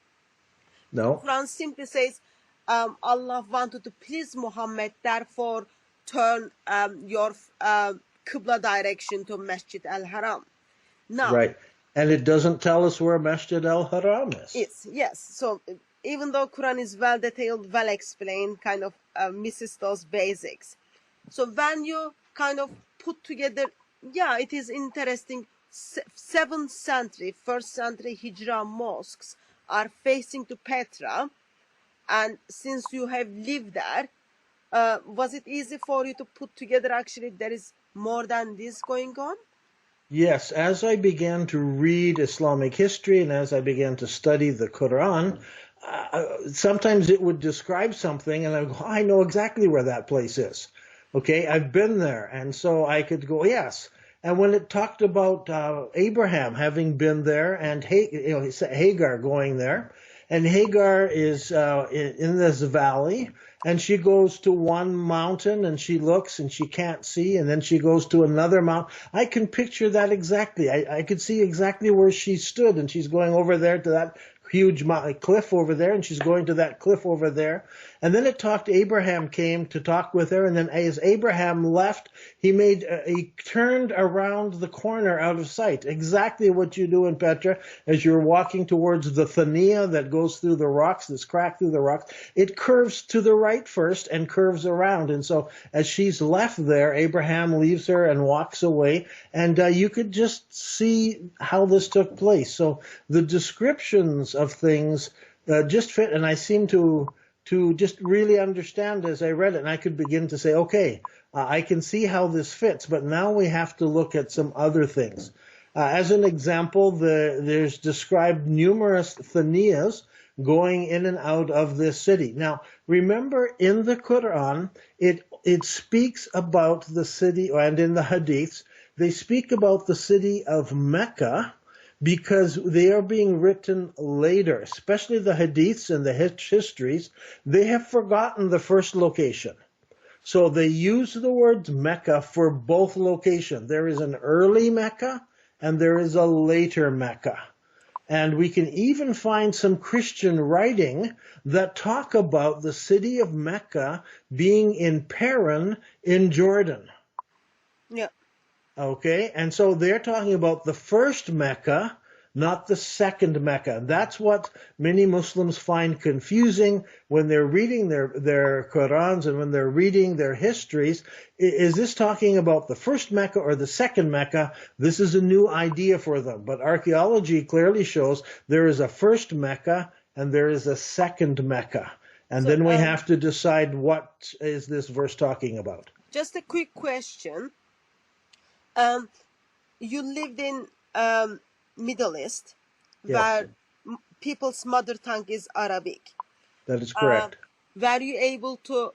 B: No.
A: Quran simply says, Allah wanted to please Mohammed, therefore turn your Qibla direction to Masjid al-Haram. Now,
B: right. And it doesn't tell us where Masjid al-Haram is.
A: Yes. So even though Quran is well detailed, well explained, kind of misses those basics. So when you kind of put together, yeah, it is interesting. 7th century, 1st century Hijra mosques are facing to Petra. And since you have lived there, was it easy for you to put together actually there is more than this going on?
B: Yes, as I began to read Islamic history and as I began to study the Quran, sometimes it would describe something and I go, I know exactly where that place is. Okay, I've been there. And so I could go, yes. And when it talked about Abraham having been there and Hagar going there, and Hagar is in this valley, and she goes to one mountain and she looks and she can't see, and then she goes to another mountain. I can picture that exactly. I could see exactly where she stood, and she's going over there to that huge cliff over there, and she's going to that cliff over there. And then it talked, Abraham came to talk with her, and then as Abraham left, he turned around the corner out of sight. Exactly what you do in Petra as you're walking towards the Thanea that goes through the rocks, this crack through the rocks. It curves to the right first and curves around. And so as she's left there, Abraham leaves her and walks away, and you could just see how this took place. So the descriptions of things just fit, and I seem to just really understand as I read it, and I could begin to say, okay, I can see how this fits, but now we have to look at some other things. As an example, there's described numerous Thaneas going in and out of this city. Now, remember, in the Quran, it speaks about the city, and in the Hadiths, they speak about the city of Mecca, because they are being written later, especially the Hadiths and the histories. They have forgotten the first location. So they use the word Mecca for both locations. There is an early Mecca and there is a later Mecca. And we can even find some Christian writing that talk about the city of Mecca being in Paran in Jordan.
A: Yeah.
B: Okay, and so they're talking about the first Mecca, not the second Mecca. That's what many Muslims find confusing when they're reading their Qurans and when they're reading their histories. Is this talking about the first Mecca or the second Mecca? This is a new idea for them. But archaeology clearly shows there is a first Mecca and there is a second Mecca. And so, then we have to decide what is this verse talking about.
A: Just a quick question. You lived in Middle East,
B: yes,
A: where people's mother tongue is Arabic.
B: That is correct.
A: Were you able to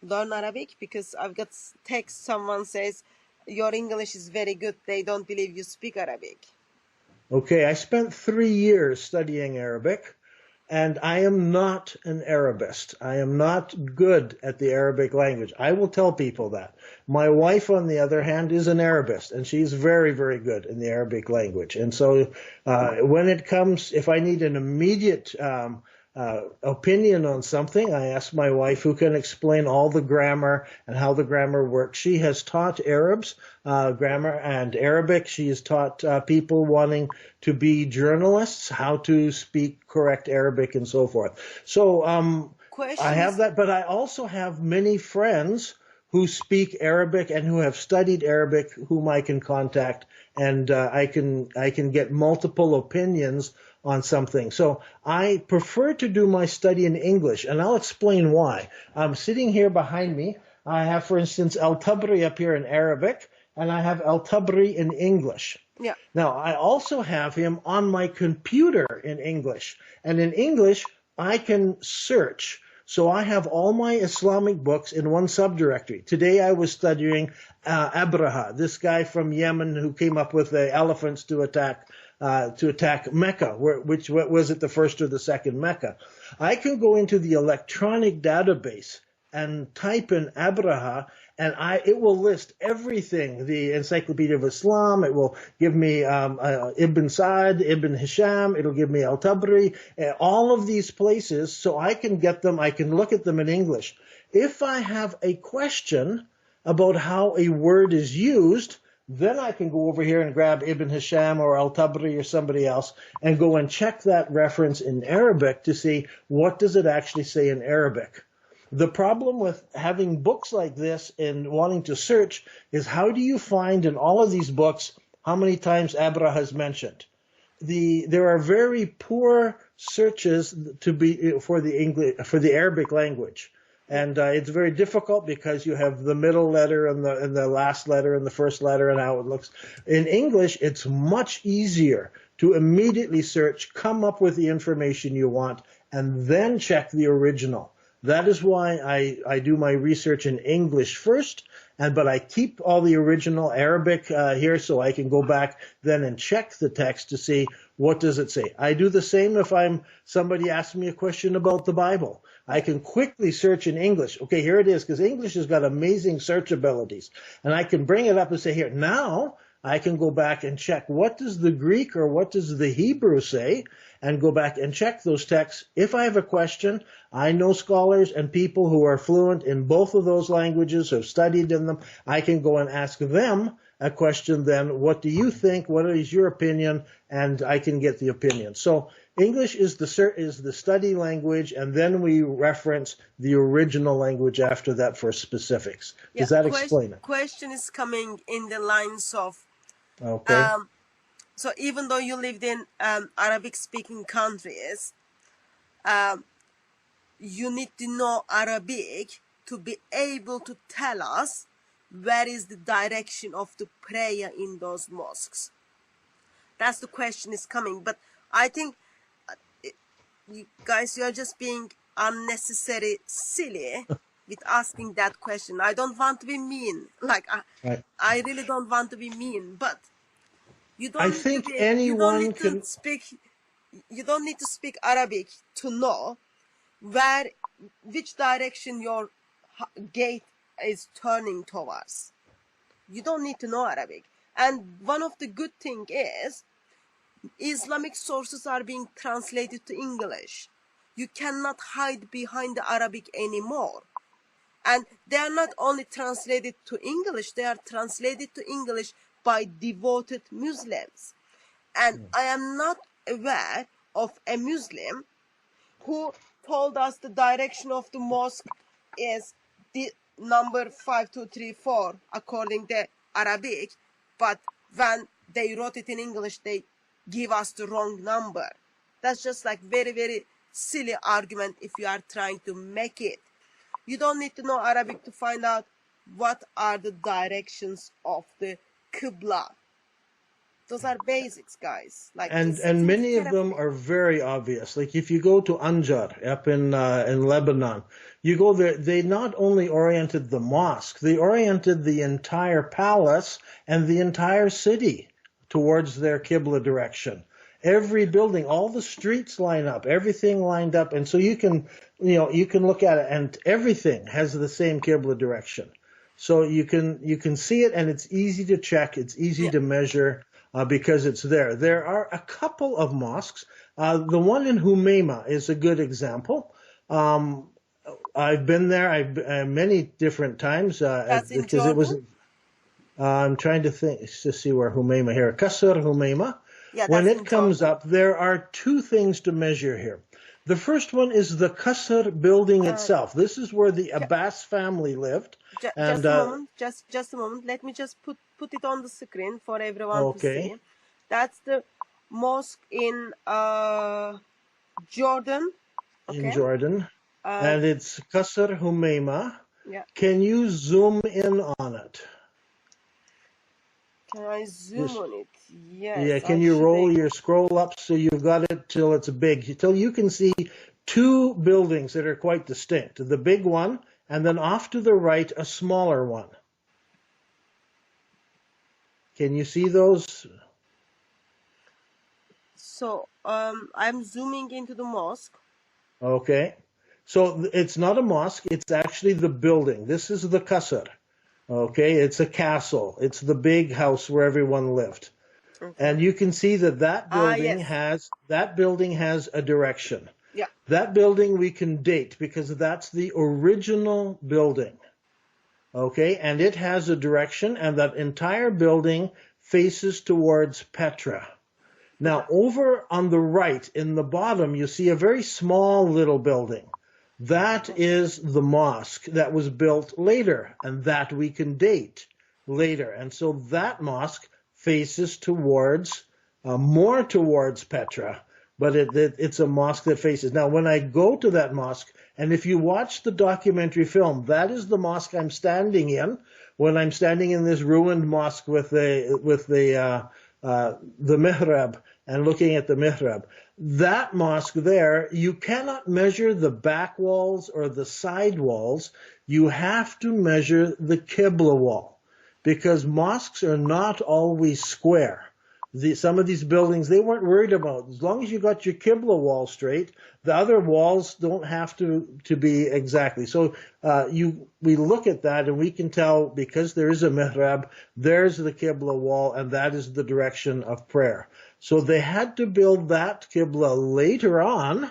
A: learn Arabic? Because I've got text, someone says, your English is very good. They don't believe you speak Arabic.
B: Okay, I spent 3 years studying Arabic, and I am not an Arabist. I am not good at the Arabic language. I will tell people that. My wife, on the other hand, is an Arabist, and she's very, very good in the Arabic language. And so when it comes, if I need an immediate opinion on something, I ask my wife, who can explain all the grammar and how the grammar works. She has taught Arabs grammar and Arabic. She has taught people wanting to be journalists how to speak correct Arabic and so forth. So I have that, but I also have many friends who speak Arabic and who have studied Arabic, whom I can contact, and I can get multiple opinions on something. So I prefer to do my study in English, and I'll explain why. I'm sitting here behind me. I have, for instance, Al-Tabri up here in Arabic, and I have Al-Tabri in English.
A: Yeah.
B: Now, I also have him on my computer in English, and in English, I can search. So I have all my Islamic books in one subdirectory. Today I was studying Abraha, this guy from Yemen who came up with the elephants to attack Mecca, which was it the first or the second Mecca. I can go into the electronic database and type in Abraha, and it will list everything, the Encyclopedia of Islam. It will give me Ibn Sa'd, Ibn Hisham. It'll give me Al-Tabri, all of these places, so I can get them. I can look at them in English. If I have a question about how a word is used, then I can go over here and grab Ibn Hisham or Al-Tabri or somebody else and go and check that reference in Arabic to see what does it actually say in Arabic. The problem with having books like this and wanting to search is, how do you find in all of these books how many times Abraha is mentioned? There are very poor searches for the Arabic language. And it's very difficult because you have the middle letter and the last letter and the first letter and how it looks. In English, it's much easier to immediately search, come up with the information you want, and then check the original. That is why I do my research in English first, but I keep all the original Arabic here so I can go back then and check the text to see what does it say. I do the same if somebody asks me a question about the Bible. I can quickly search in English. Okay, here it is, because English has got amazing search abilities. And I can bring it up and say, here, now I can go back and check what does the Greek or what does the Hebrew say, and go back and check those texts. If I have a question, I know scholars and people who are fluent in both of those languages, have studied in them. I can go and ask them a question then, what do you think? What is your opinion? And I can get the opinion. So English is the study language, and then we reference the original language after that for specifics. Does that explain it?
A: Question is coming in the lines of,
B: okay.
A: So even though you lived in Arabic-speaking countries, you need to know Arabic to be able to tell us where is the direction of the prayer in those mosques. That's the question is coming. But I think, you guys, you're just being unnecessary silly with asking that question. I don't want to be mean. Like, I really don't want to be mean, but you don't need to speak Arabic to know which direction your gate is turning towards. You don't need to know Arabic. And one of the good thing is Islamic sources are being translated to English. You cannot hide behind the Arabic anymore. And they are not only translated to English, they are translated to English by devoted Muslims. And I am not aware of a Muslim who told us the direction of the mosque is the number 5234 according to Arabic, but when they wrote it in English, they give us the wrong number. That's just like very, very silly argument if you are trying to make it. You don't need to know Arabic to find out what are the directions of the Qibla. Those are basics, guys. Like,
B: and many of them are very obvious. Like if you go to Anjar up in Lebanon, you go there. They not only oriented the mosque, they oriented the entire palace and the entire city towards their Qibla direction. Every building, all the streets line up, everything lined up, and so you can look at it, and everything has the same Qibla direction. So you can see it, and it's easy to check. It's easy to measure. Because it's there. There are a couple of mosques. The one in Humayma is a good example. I've been there many different times.
A: That's in
B: because
A: Jordan?
B: it was. I'm trying to see where Humayma here. Qasr Humayma.
A: Yeah,
B: when it comes up, there are two things to measure here. The first one is the Qasr building itself. This is where the Abbas family lived.
A: Just a moment. Let me just put it on the screen for everyone to see. That's the mosque in Jordan. Okay.
B: In Jordan. And it's Qasr Humayma.
A: Yeah.
B: Can you zoom in on it?
A: Can I zoom on it? Yes.
B: Yeah, can you scroll up so you've got it till it's big, till you can see two buildings that are quite distinct. The big one, and then off to the right, a smaller one. Can you see those? So
A: I'm zooming into the mosque.
B: Okay. So it's not a mosque, it's actually the building. This is the Qasr. Okay, it's a castle. It's the big house where everyone lived. Okay. And you can see that building has a direction.
A: Yeah.
B: That building we can date because that's the original building. Okay, and it has a direction, and that entire building faces towards Petra. Now, over on the right in the bottom, you see a very small little building. That is the mosque that was built later, and that we can date later. And so that mosque faces towards, more towards Petra, but it's a mosque that faces. Now, when I go to that mosque, and if you watch the documentary film, that is the mosque I'm standing in when I'm standing in this ruined mosque with the mihrab and looking at the mihrab. That mosque there, you cannot measure the back walls or the side walls. You have to measure the Qibla wall, because mosques are not always square. Some of these buildings, they weren't worried about. As long as you got your Qibla wall straight, the other walls don't have to be exactly. So we look at that and we can tell, because there is a mihrab, there's the Qibla wall, and that is the direction of prayer. So they had to build that Qibla later on,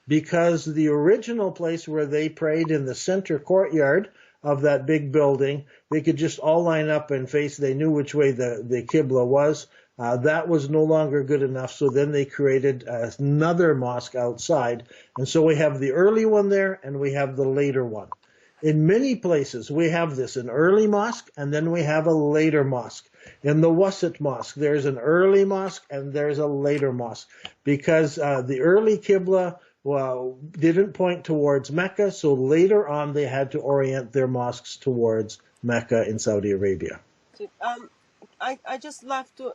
B: because the original place where they prayed in the center courtyard of that big building, they could just all line up and face, they knew which way the Qibla was. That was no longer good enough, so then they created another mosque outside. And so we have the early one there, and we have the later one. In many places, we have this, an early mosque, and then we have a later mosque. In the Wasat Mosque, there's an early mosque, and there's a later mosque, because the early Qibla didn't point towards Mecca, so later on they had to orient their mosques towards Mecca in Saudi Arabia.
A: I just love to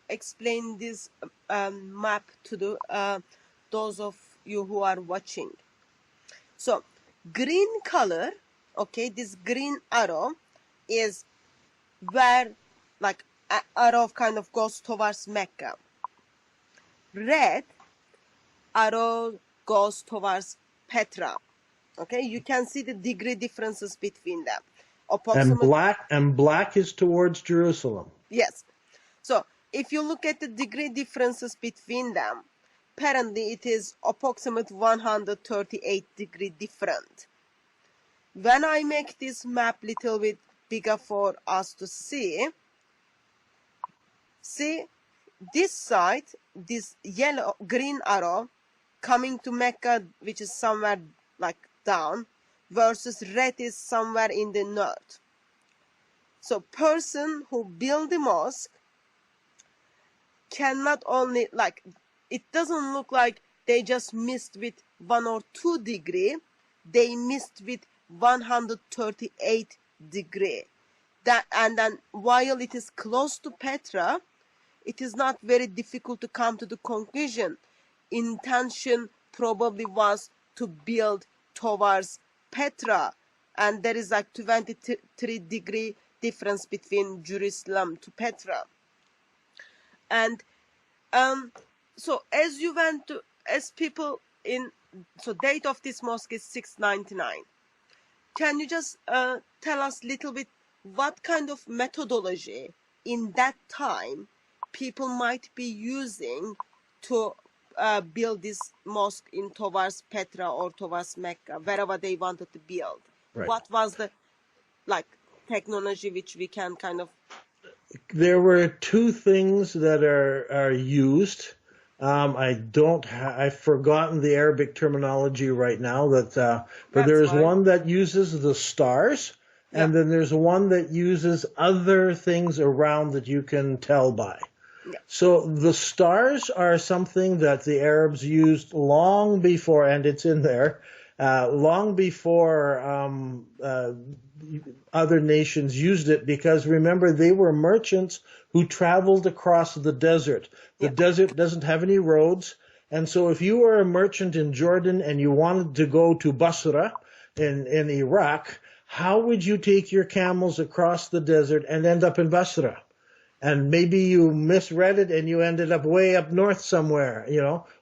A: explain this map to the those of you who are watching. So green color, okay, this green arrow is where like arrow kind of goes towards Mecca. Red arrow goes towards Petra. Okay, you can see the degree differences between them.
B: And black is towards Jerusalem.
A: Yes. So if you look at the degree differences between them, apparently it is approximately 138 degree different. When I make this map little bit bigger for us to see this side, this yellow green arrow coming to Mecca, which is somewhere like down, versus red is somewhere in the north. So person who build the mosque cannot only, like, it doesn't look like they just missed with 1 or 2 degree, they missed with 138 degree. And then while it is close to Petra, it is not very difficult to come to the conclusion. Intention probably was to build towards Petra, and there is like 23 degree difference between Jerusalem to Petra. And so as you went to, as people in, so date of this mosque is 699. Can you just tell us a little bit what kind of methodology in that time people might be using to build this mosque in towards Petra or towards Mecca, wherever they wanted to build? Right. What was the technology which we can kind of?
B: There were 2 things that are used. I've forgotten the Arabic terminology right now. But there's one that uses the stars, and then there's one that uses other things around that you can tell by. Yeah. So the stars are something that the Arabs used long before, and it's in there, long before other nations used it, because remember, they were merchants who traveled across the desert. The desert doesn't have any roads, and so if you were a merchant in Jordan and you wanted to go to Basra in Iraq, how would you take your camels across the desert and end up in Basra? And maybe you misread it and you ended up way up north somewhere,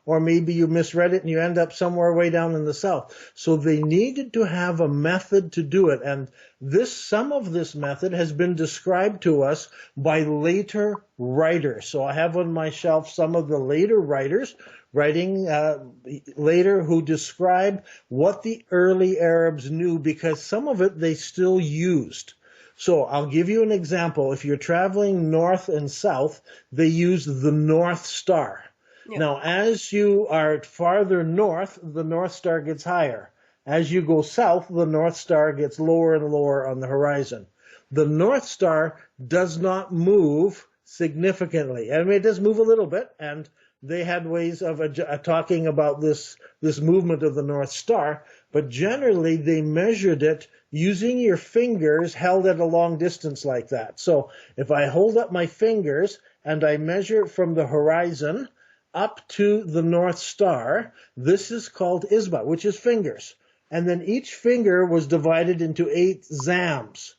B: or maybe you misread it and you end up somewhere way down in the south. So they needed to have a method to do it. And some of this method has been described to us by later writers. So I have on my shelf some of the later writers writing later who describe what the early Arabs knew, because some of it they still used. So I'll give you an example. If you're traveling north and south, they use the North Star. Yeah. Now, as you are farther north, the North Star gets higher. As you go south, the North Star gets lower and lower on the horizon. The North Star does not move significantly. I mean, it does move a little bit, and they had ways of talking about this movement of the North Star, but generally they measured it using your fingers held at a long distance like that. So if I hold up my fingers and I measure it from the horizon, up to the North Star. This is called Isba, which is fingers. And then each finger was divided into 8 zams.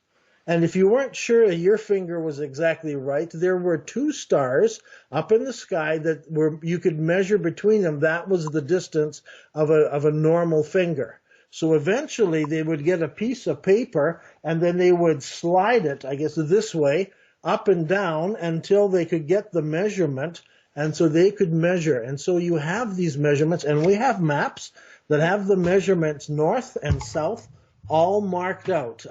B: And if you weren't sure that your finger was exactly right, there were 2 stars up in the sky that you could measure between them. That was the distance of a normal finger. So eventually they would get a piece of paper and then they would slide it, I guess, this way, up and down until they could get the measurement, and so they could measure. And so you have these measurements, and we have maps that have the measurements north and south all marked out.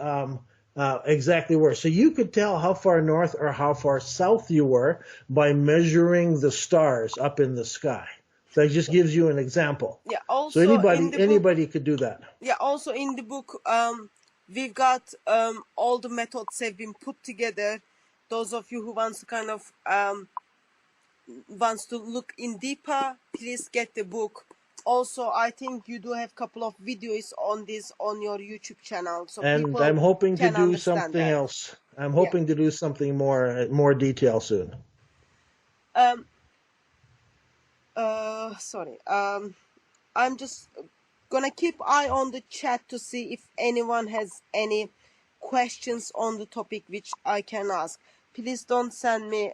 B: Exactly where. So you could tell how far north or how far south you were by measuring the stars up in the sky. That just gives you an example.
A: Yeah. Also,
B: so anybody could do that.
A: Yeah. Also, in the book, we've got all the methods have been put together. Those of you who wants to kind of wants to look in deeper, please get the book. Also, I think you do have a couple of videos on this on your YouTube channel. So
B: and I'm hoping to do something else. I'm hoping to do something more detail soon.
A: Sorry. I'm just gonna keep eye on the chat to see if anyone has any questions on the topic which I can ask. Please don't send me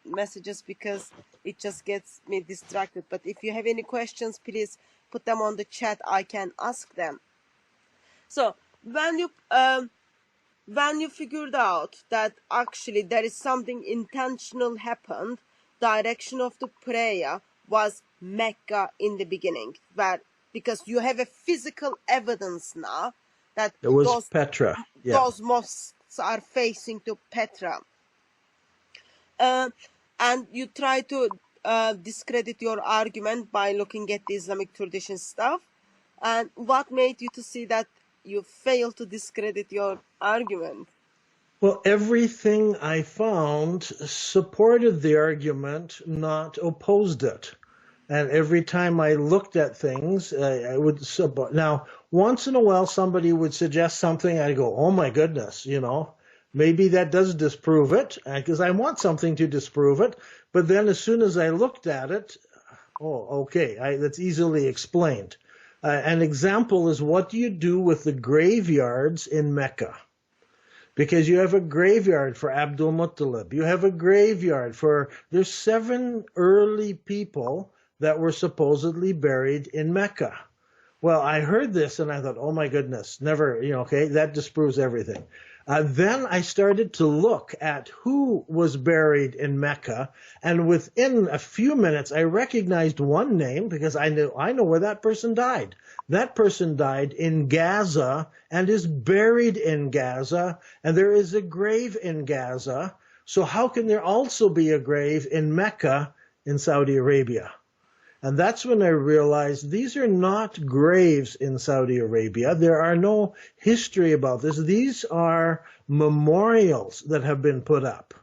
A: messages because it just gets me distracted. But if you have any questions, please put them on the chat. I can ask them. So when you figured out that actually there is something intentional happened, direction of the prayer was Mecca in the beginning, because you have a physical evidence now that
B: it was Petra. Yeah.
A: Those mosques are facing to Petra. And you try to discredit your argument by looking at the Islamic tradition stuff. And what made you to see that you failed to discredit your argument?
B: Well, everything I found supported the argument, not opposed it. And every time I looked at things, I would support. Now, once in a while, somebody would suggest something. I'd go, oh, my goodness, maybe that does disprove it, because I want something to disprove it. But then as soon as I looked at it, oh, okay, that's easily explained. An example is, what do you do with the graveyards in Mecca? Because you have a graveyard for Abdul Muttalib. You have a graveyard there's 7 early people that were supposedly buried in Mecca. Well, I heard this and I thought, oh my goodness, never, okay, that disproves everything. Then I started to look at who was buried in Mecca, and within a few minutes I recognized one name because I know where that person died. That person died in Gaza and is buried in Gaza, and there is a grave in Gaza. So how can there also be a grave in Mecca in Saudi Arabia? And that's when I realized these are not graves in Saudi Arabia. There are no history about this. These are memorials that have been put up.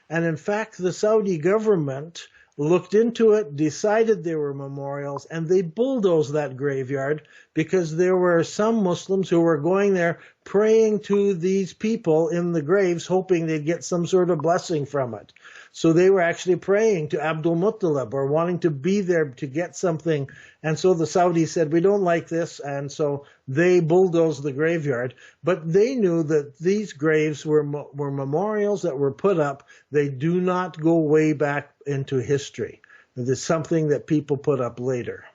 B: And in fact, the Saudi government looked into it, decided they were memorials, and they bulldozed that graveyard because there were some Muslims who were going there praying to these people in the graves, hoping they'd get some sort of blessing from it. So they were actually praying to Abdul Muttalib or wanting to be there to get something. And so the Saudis said, we don't like this. And so they bulldozed the graveyard. But they knew that these graves were memorials that were put up. They do not go way back into history. It is something that people put up later.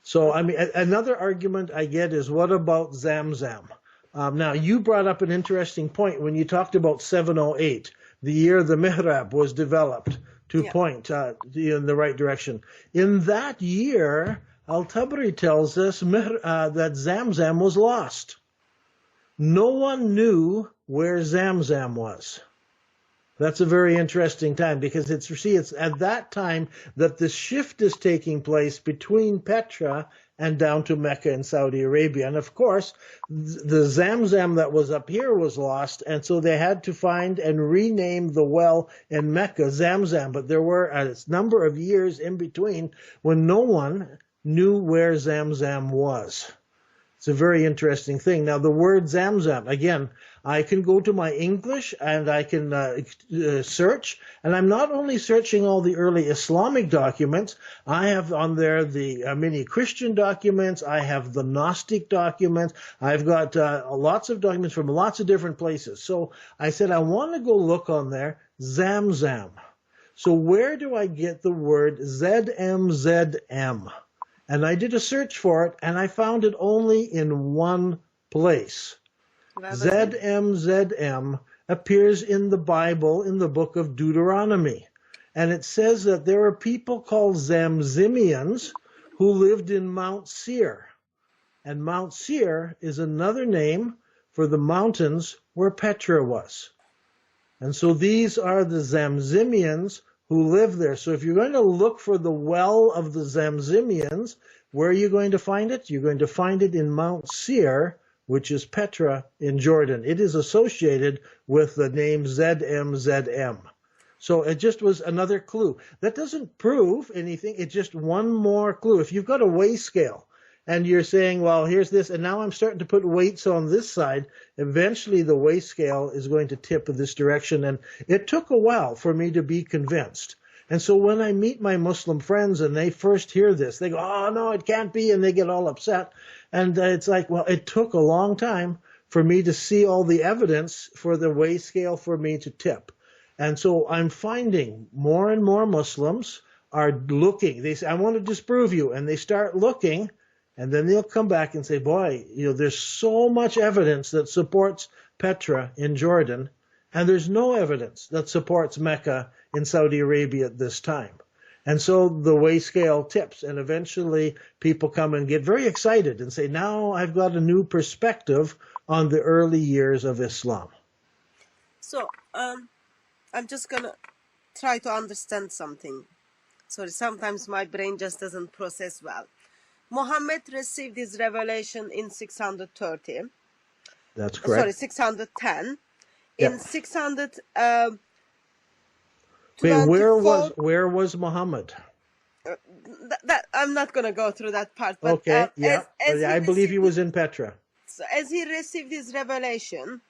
B: So, I mean, another argument I get is, what about Zamzam? Now, you brought up an interesting point when you talked about 708. The year the mihrab was developed to point in the right direction. In that year, Al-Tabari tells us that Zamzam was lost. No one knew where Zamzam was. That's a very interesting time because it's at that time that the shift is taking place between Petra and down to Mecca in Saudi Arabia. And of course, the Zamzam that was up here was lost, and so they had to find and rename the well in Mecca Zamzam. But there were a number of years in between when no one knew where Zamzam was. It's a very interesting thing. Now, the word Zamzam, again, I can go to my English and I can search, and I'm not only searching all the early Islamic documents, I have on there the many Christian documents, I have the Gnostic documents, I've got lots of documents from lots of different places. So I said, I want to go look on there, Zamzam. So where do I get the word ZMZM? And I did a search for it, and I found it only in one place. ZMZM appears in the Bible in the book of Deuteronomy. And it says that there are people called Zamzimians who lived in Mount Seir. And Mount Seir is another name for the mountains where Petra was. And so these are the Zamzimians who live there. So if you're going to look for the well of the Zamzimians, where are you going to find it? You're going to find it in Mount Seir, which is Petra in Jordan. It is associated with the name ZMZM. So it just was another clue. That doesn't prove anything. It's just one more clue. If you've got a weigh scale and you're saying, well, here's this, and now I'm starting to put weights on this side, eventually the weigh scale is going to tip in this direction. And it took a while for me to be convinced. And so when I meet my Muslim friends and they first hear this, they go, oh, no, it can't be, and they get all upset. And it's like, well, it took a long time for me to see all the evidence for the weigh scale for me to tip. And so I'm finding more and more Muslims are looking. They say, I want to disprove you. And they start looking, and then they'll come back and say, boy, there's so much evidence that supports Petra in Jordan, and there's no evidence that supports Mecca in Saudi Arabia at this time. And so the weigh scale tips, and eventually people come and get very excited and say, now I've got a new perspective on the early years of Islam.
A: So I'm just going to try to understand something. Sorry, sometimes my brain just doesn't process well. Mohammed received his revelation in 630.
B: That's correct.
A: Sorry, 610.
B: Yep.
A: In 600.
B: Wait, where was Muhammad?
A: That I'm not going to go through that part. But,
B: okay, yeah. I believe he was in Petra.
A: So as he received his revelation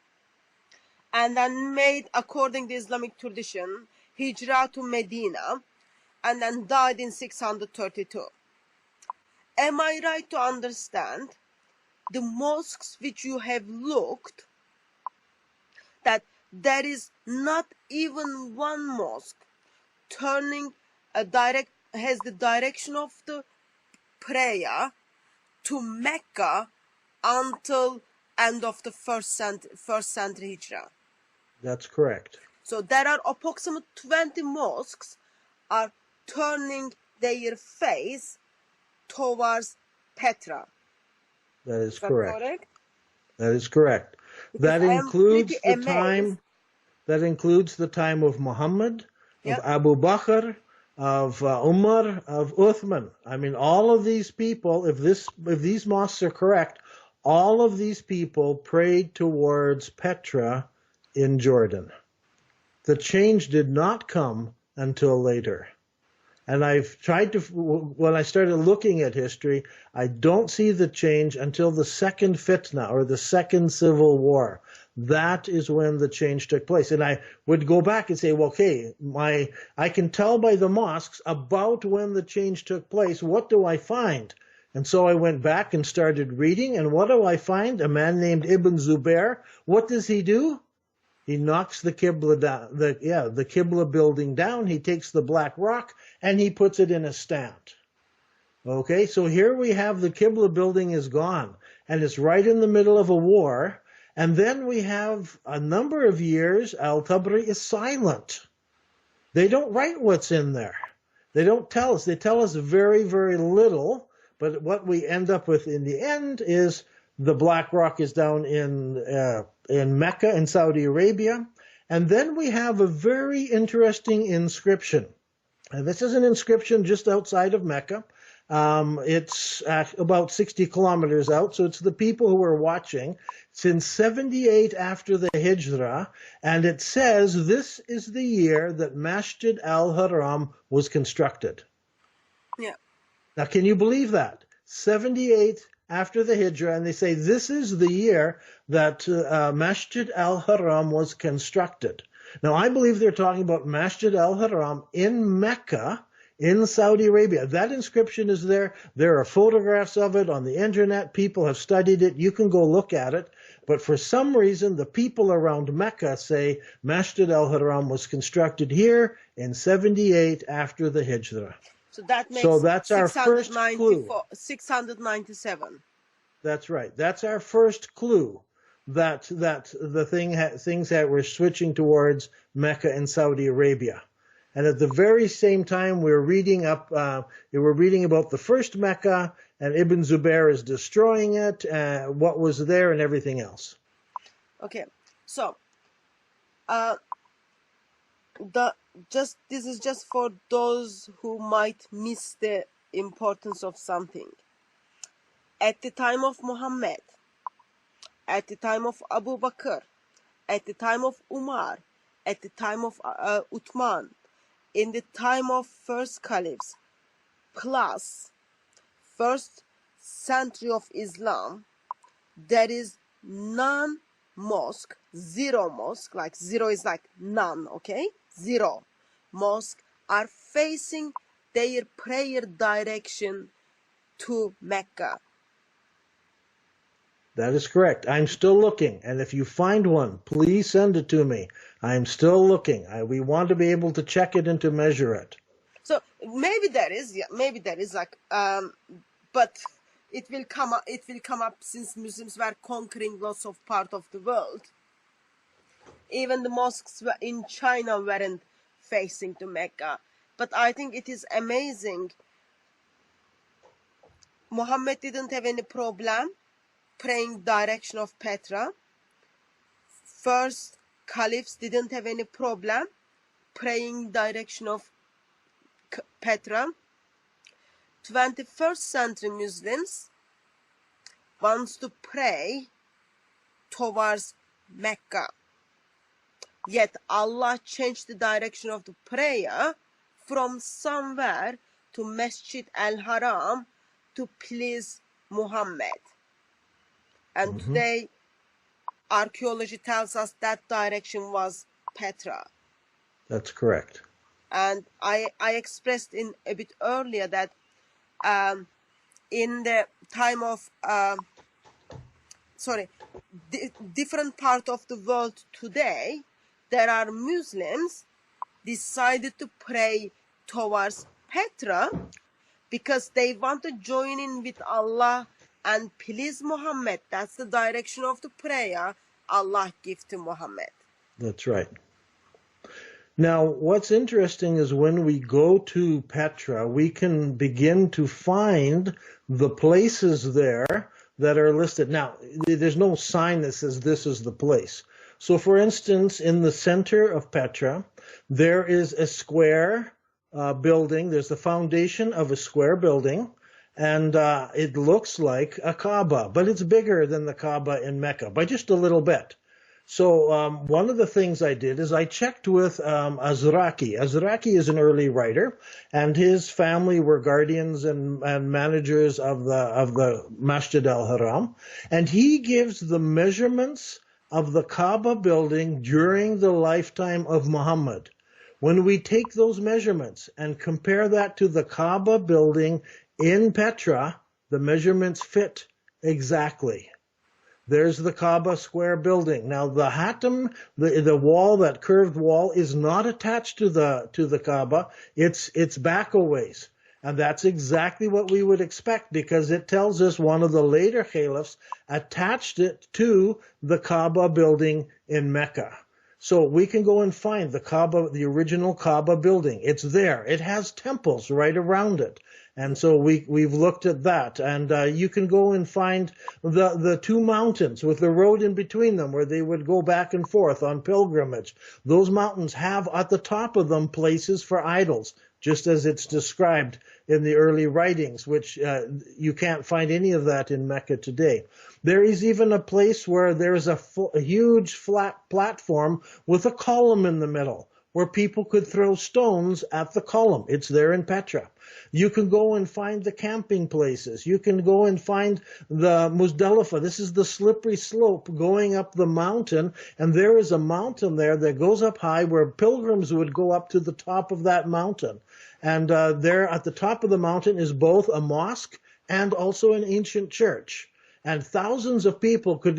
A: and then made, according to Islamic tradition, hijrah to Medina and then died in 632. Am I right to understand the mosques which you have looked, that there is not even one mosque turning has the direction of the prayer to Mecca until end of the first century Hijrah?
B: That's correct.
A: So there are approximately 20 mosques are turning their face towards Petra.
B: That is correct.
A: Correct?
B: That is correct. That includes the time. That includes the time of Muhammad, of Abu Bakr, of Umar, of Uthman. I mean, all of these people, if these mosques are correct, all of these people prayed towards Petra in Jordan. The change did not come until later. And I've tried to, when I started looking at history, I don't see the change until the second fitna, or the second civil war. That is when the change took place. And I would go back and say, well, okay, I can tell by the mosques about when the change took place. What do I find? And so I went back and started reading, and what do I find? A man named Ibn Zubair. What does he do? He knocks the Qibla down, the Qibla building down. He takes the black rock and he puts it in a stand. Okay, so here we have the Qibla building is gone, and it's right in the middle of a war. And then we have a number of years, Al-Tabri is silent. They don't write what's in there. They don't tell us. They tell us very, very little. But what we end up with in the end is the black rock is down in Mecca in Saudi Arabia. And then we have a very interesting inscription. And this is an inscription just outside of Mecca. It's about 60 kilometers out, so it's the people who are watching. It's in 78 after the Hijrah, and it says this is the year that Masjid al-Haram was constructed.
A: Yeah.
B: Now, can you believe that? 78 after the Hijrah, and they say this is the year that Masjid al-Haram was constructed. Now, I believe they're talking about Masjid al-Haram in Mecca, in Saudi Arabia. That inscription is there. There are photographs of it on the internet. People have studied it. You can go look at it. But for some reason, the people around Mecca say Masjid al-Haram was constructed here in 78 after the Hijrah.
A: So that makes
B: that's our first clue.
A: 697.
B: That's right. That's our first clue that the things that were switching towards Mecca and Saudi Arabia. And at the very same time, we're reading about the first Mecca, and Ibn Zubair is destroying it, what was there, and everything else.
A: Okay, so this is just for those who might miss the importance of something. At the time of Muhammad, at the time of Abu Bakr, at the time of Umar, at the time of Uthman, in the time of first caliphs, plus first century of Islam, there is none mosque, zero mosque, like zero is like none, okay? Zero mosque are facing their prayer direction to Mecca.
B: That is correct. I'm still looking, and if you find one, please send it to me. I'm still looking. We want to be able to check it and to measure it.
A: So maybe there is, like, but it will come up. It will come up since Muslims were conquering lots of part of the world. Even the mosques in China weren't facing to Mecca. But I think it is amazing. Muhammad didn't have any problem praying direction of Petra. First caliphs didn't have any problem praying direction of Petra. 21st century Muslims wants to pray towards Mecca. Yet Allah changed the direction of the prayer from somewhere to Masjid al-Haram to please Muhammad. And today, archaeology tells us that direction was Petra.
B: That's correct.
A: And I expressed in a bit earlier that in the time of, different part of the world today, there are Muslims decided to pray towards Petra because they want to join in with Allah and please Muhammad. That's the direction of the prayer Allah gives to Muhammad.
B: That's right. Now, what's interesting is when we go to Petra, we can begin to find the places there that are listed. Now, there's no sign that says this is the place. So, for instance, in the center of Petra, there is a square building. There's the foundation of a square building. And it looks like a Kaaba, but it's bigger than the Kaaba in Mecca by just a little bit. So one of the things I did is I checked with Azraqi. Azraqi is an early writer, and his family were guardians and managers of the Masjid al-Haram. And he gives the measurements of the Kaaba building during the lifetime of Muhammad. When we take those measurements and compare that to the Kaaba building in Petra, the measurements fit exactly. There's the Kaaba square building. Now the Hatun, the wall, that curved wall, is not attached to the Kaaba. It's back a ways. And that's exactly what we would expect, because it tells us one of the later caliphs attached it to the Kaaba building in Mecca. So we can go and find the Kaaba, the original Kaaba building. It's there. It has temples right around it. And so we've looked at that. And you can go and find the two mountains with the road in between them where they would go back and forth on pilgrimage. Those mountains have at the top of them places for idols, just as it's described in the early writings, which you can't find any of that in Mecca today. There is even a place where there is a huge flat platform with a column in the middle, where people could throw stones at the column. It's there in Petra. You can go and find the camping places. You can go and find the Muzdalifa. This is the slippery slope going up the mountain, and there is a mountain there that goes up high where pilgrims would go up to the top of that mountain. And there at the top of the mountain is both a mosque and also an ancient church. And thousands of people could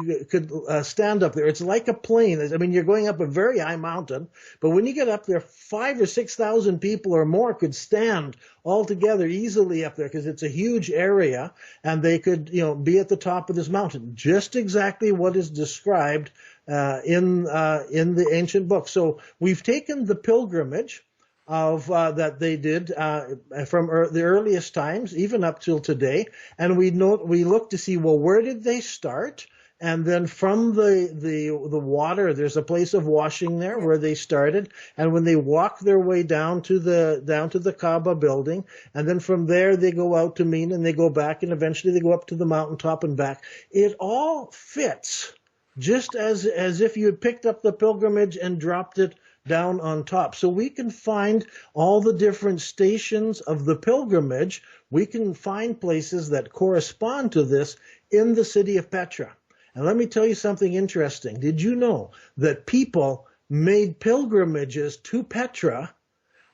B: stand up there. It's like a plane. I mean, you're going up a very high mountain, but when you get up there, 5,000 or 6,000 people or more could stand all together easily up there because it's a huge area, and they could, be at the top of this mountain. Just exactly what is described in the ancient book. So we've taken the pilgrimage of that they did from the earliest times, even up till today, and we look to see, well, where did they start? And then from the water, there's a place of washing there where they started, and when they walk their way down to the Kaaba building, and then from there they go out to Mina and they go back, and eventually they go up to the mountaintop and back. It all fits, just as if you had picked up the pilgrimage and dropped it down on top. So we can find all the different stations of the pilgrimage. We can find places that correspond to this in the city of Petra. And let me tell you something interesting. Did you know that people made pilgrimages to Petra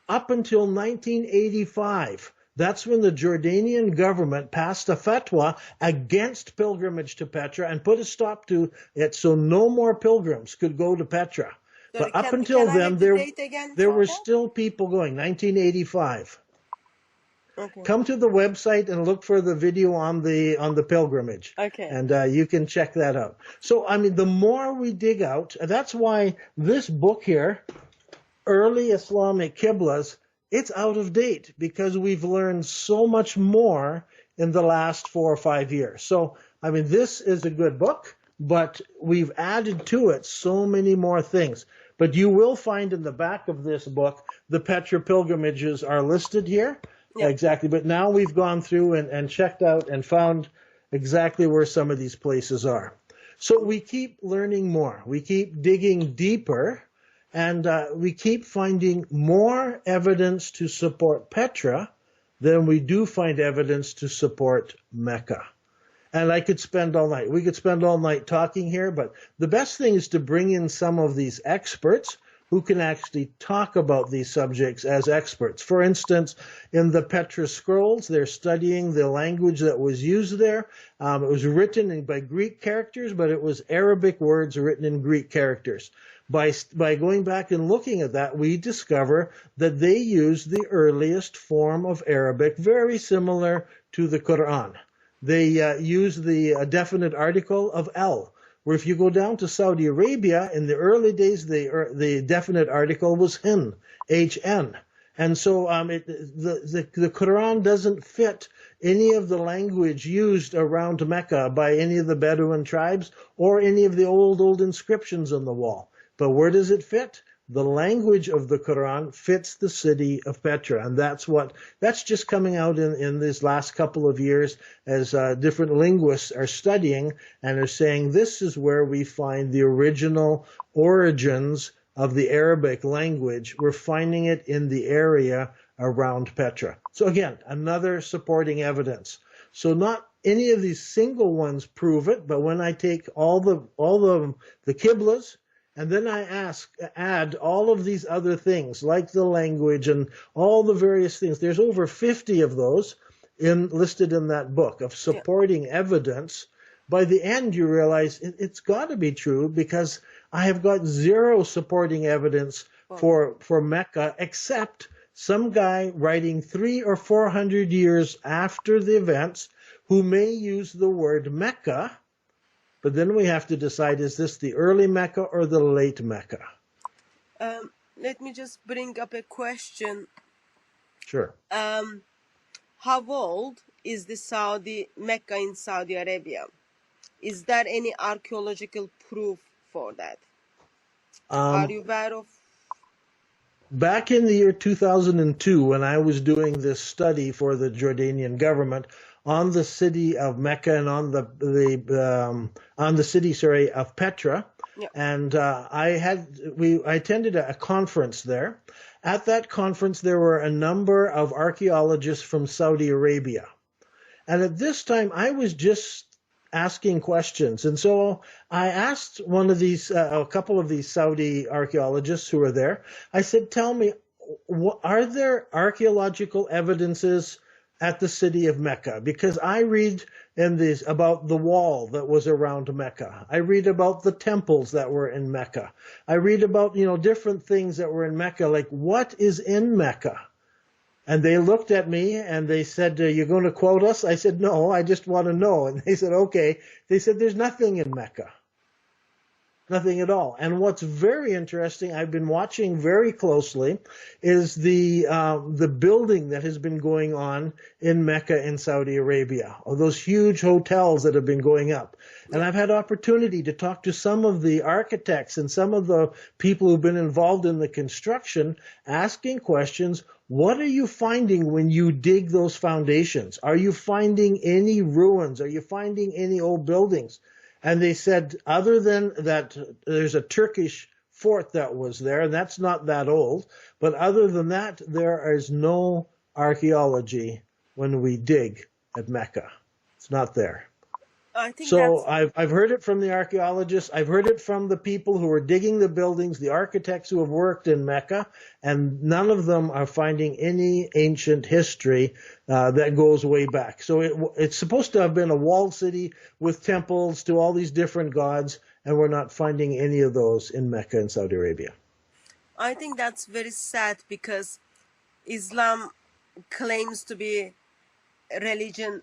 B: up until 1985? That's when the Jordanian government passed a fatwa against pilgrimage to Petra and put a stop to it, so no more pilgrims could go to Petra.
A: Sorry,
B: But up until then, there were
A: that?
B: still people going. 1985.
A: Okay.
B: Come to the website and look for the video on the pilgrimage.
A: Okay.
B: And you can check that out. So, I mean, the more we dig out, that's why this book here, Early Islamic Qiblas, it's out of date because we've learned so much more in the last 4 or 5 years. So, I mean, this is a good book, but we've added to it so many more things. But you will find in the back of this book, the Petra pilgrimages are listed here. Yep. Exactly. But now we've gone through and checked out and found exactly where some of these places are. So we keep learning more. We keep digging deeper, and we keep finding more evidence to support Petra than we do find evidence to support Mecca. And I could spend all night. We could spend all night talking here, but the best thing is to bring in some of these experts who can actually talk about these subjects as experts. For instance, in the Petra scrolls, they're studying the language that was used there. It was written by Greek characters, but it was Arabic words written in Greek characters. By going back and looking at that, we discover that they used the earliest form of Arabic, very similar to the Quran. They use the definite article of al, where if you go down to Saudi Arabia, in the early days, the definite article was hin, H-N. And so the Quran doesn't fit any of the language used around Mecca by any of the Bedouin tribes or any of the old inscriptions on the wall. But where does it fit? The language of the Quran fits the city of Petra, and that's just coming out in these last couple of years as different linguists are studying and are saying this is where we find the original origins of the Arabic language. We're finding it in the area around Petra. So again, another supporting evidence. So not any of these single ones prove it, but when I take all the Qiblas, and then I add all of these other things, like the language and all the various things. There's over 50 of those listed in that book of supporting evidence. By the end, you realize it's got to be true because I have got zero supporting evidence for Mecca, except some guy writing 300 or 400 years after the events who may use the word Mecca. But then we have to decide, is this the early Mecca or the late Mecca?
A: Let me just bring up a question.
B: Sure.
A: How old is the Mecca in Saudi Arabia? Is there any archaeological proof for that? Are you aware of?
B: Back in the year 2002, when I was doing this study for the Jordanian government, on the city of Mecca and on the city, of Petra,
A: Yeah.
B: And I attended a conference there. At that conference, there were a number of archaeologists from Saudi Arabia. And at this time, I was just asking questions. And so I asked one of these, a couple of these Saudi archaeologists who were there, I said, tell me, are there archaeological evidences at the city of Mecca? Because I read in these about the wall that was around Mecca. I read about the temples that were in Mecca. I read about, different things that were in Mecca, like what is in Mecca? And they looked at me and they said, you're going to quote us? I said, no, I just want to know. And they said, okay. They said, there's nothing in Mecca. Nothing at all. And what's very interesting, I've been watching very closely, is the building that has been going on in Mecca in Saudi Arabia, or those huge hotels that have been going up. And I've had opportunity to talk to some of the architects and some of the people who've been involved in the construction, asking questions. What are you finding when you dig those foundations? Are you finding any ruins? Are you finding any old buildings? And they said, other than that, there's a Turkish fort that was there, and that's not that old. But other than that, there is no archaeology when we dig at Mecca. It's not there.
A: I think
B: so I've heard it from the archaeologists. I've heard it from the people who are digging the buildings, the architects who have worked in Mecca, and none of them are finding any ancient history that goes way back. So it's supposed to have been a walled city with temples to all these different gods, and we're not finding any of those in Mecca in Saudi Arabia.
A: I think that's very sad, because Islam claims to be a religion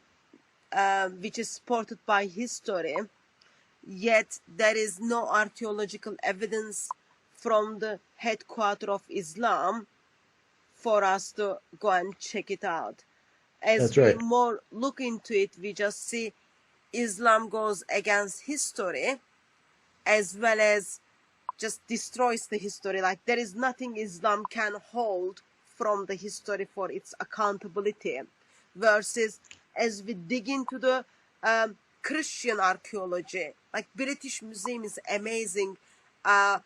A: which is supported by history, yet there is no archaeological evidence from the headquarters of Islam for us to go and check it out. As
B: That's
A: we
B: right.
A: more look into it, we just see Islam goes against history as well as just destroys the history. Like, there is nothing Islam can hold from the history for its accountability, versus as we dig into the Christian archaeology, like British Museum is amazing. The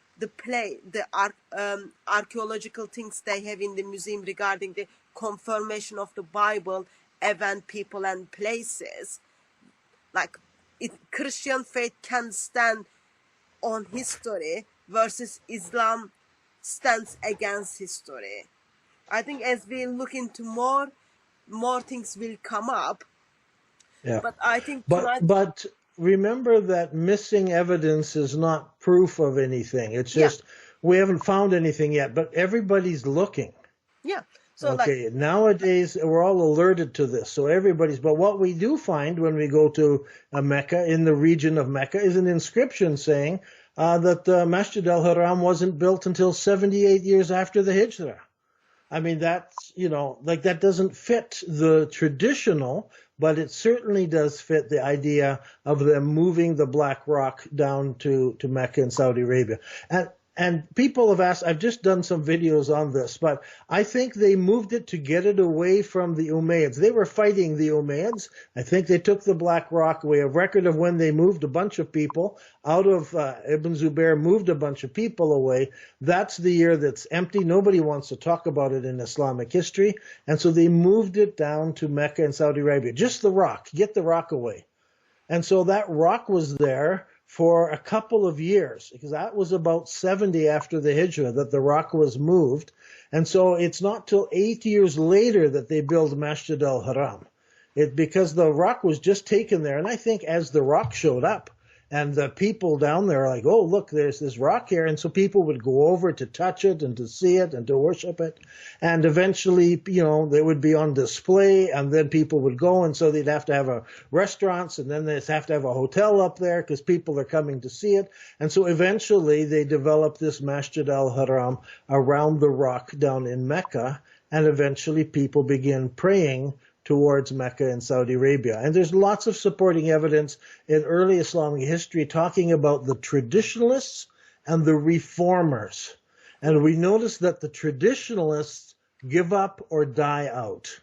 A: archaeological things they have in the museum regarding the confirmation of the Bible, event, people, and places. Like, Christian faith can stand on history, versus Islam stands against history. I think as we look into more things will come up.
B: Yeah.
A: But I think
B: but remember that missing evidence is not proof of anything. It's just we haven't found anything yet, but everybody's looking.
A: Yeah. So
B: okay, nowadays we're all alerted to this. So but what we do find when we go to Mecca, in the region of Mecca, is an inscription saying that the Masjid al-Haram wasn't built until 78 years after the Hijrah. I mean, that's, that doesn't fit the traditional, but it certainly does fit the idea of them moving the Black Rock down to Mecca in Saudi Arabia. And people have asked, I've just done some videos on this, but I think they moved it to get it away from the Umayyads. They were fighting the Umayyads. I think they took the Black Rock away. A record of when they moved a bunch of people out of Ibn Zubair, moved a bunch of people away. That's the year that's empty. Nobody wants to talk about it in Islamic history. And so they moved it down to Mecca and Saudi Arabia. Just the rock. Get the rock away. And so that rock was there for a couple of years, because that was about 70 after the Hijrah that the rock was moved. And so it's not till 8 years later that they build Masjid al-Haram. Because the rock was just taken there. And I think as the rock showed up, and the people down there are like, oh, look, there's this rock here. And so people would go over to touch it and to see it and to worship it. And eventually, they would be on display, and then people would go. And so they'd have to have restaurants, and then they'd have to have a hotel up there because people are coming to see it. And so eventually they developed this Masjid al-Haram around the rock down in Mecca. And eventually people began praying towards Mecca in Saudi Arabia. And there's lots of supporting evidence in early Islamic history talking about the traditionalists and the reformers. And we notice that the traditionalists give up or die out.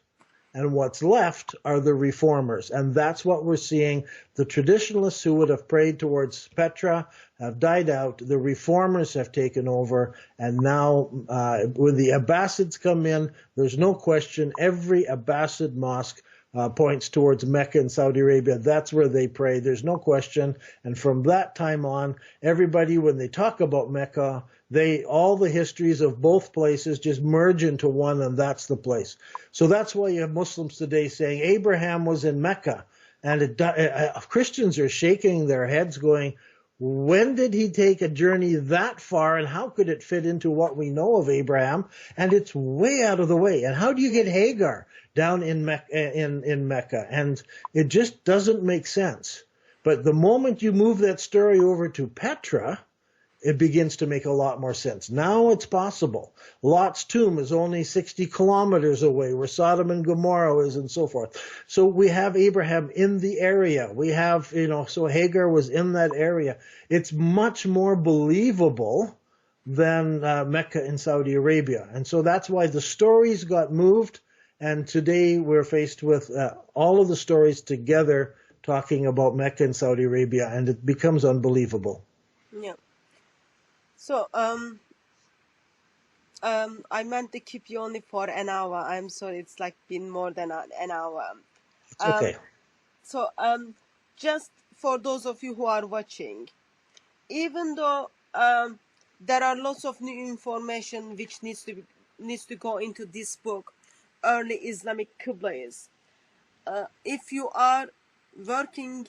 B: and what's left are the reformers. And that's what we're seeing. The traditionalists who would have prayed towards Petra have died out. The reformers have taken over. And now when the Abbasids come in, there's no question every Abbasid mosque points towards Mecca in Saudi Arabia. That's where they pray. There's no question. And from that time on, everybody, when they talk about Mecca, all the histories of both places just merge into one, and that's the place. So that's why you have Muslims today saying Abraham was in Mecca. And Christians are shaking their heads going, when did he take a journey that far, and how could it fit into what we know of Abraham? And it's way out of the way. And how do you get Hagar down in Mecca? And it just doesn't make sense. But the moment you move that story over to Petra, it begins to make a lot more sense. Now it's possible. Lot's tomb is only 60 kilometers away, where Sodom and Gomorrah is, and so forth. So we have Abraham in the area. We have, so Hagar was in that area. It's much more believable than Mecca in Saudi Arabia. And so that's why the stories got moved. And today we're faced with all of the stories together talking about Mecca and Saudi Arabia, and it becomes unbelievable.
A: Yeah. So, I meant to keep you only for an hour. I'm sorry, it's like been more than an hour.
B: It's okay.
A: So, just for those of you who are watching, even though there are lots of new information which needs to go into this book, Early Islamic Qiblas, if you are working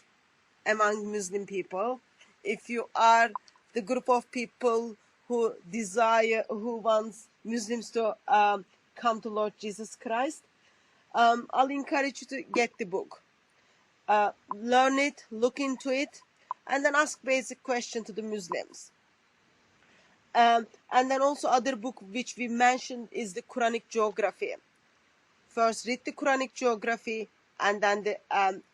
A: among Muslim people, if you are the group of people who wants Muslims to come to Lord Jesus Christ, I'll encourage you to get the book. Learn it, look into it, and then ask basic questions to the Muslims. And then also other book which we mentioned is the Quranic geography. First read the Quranic geography and then the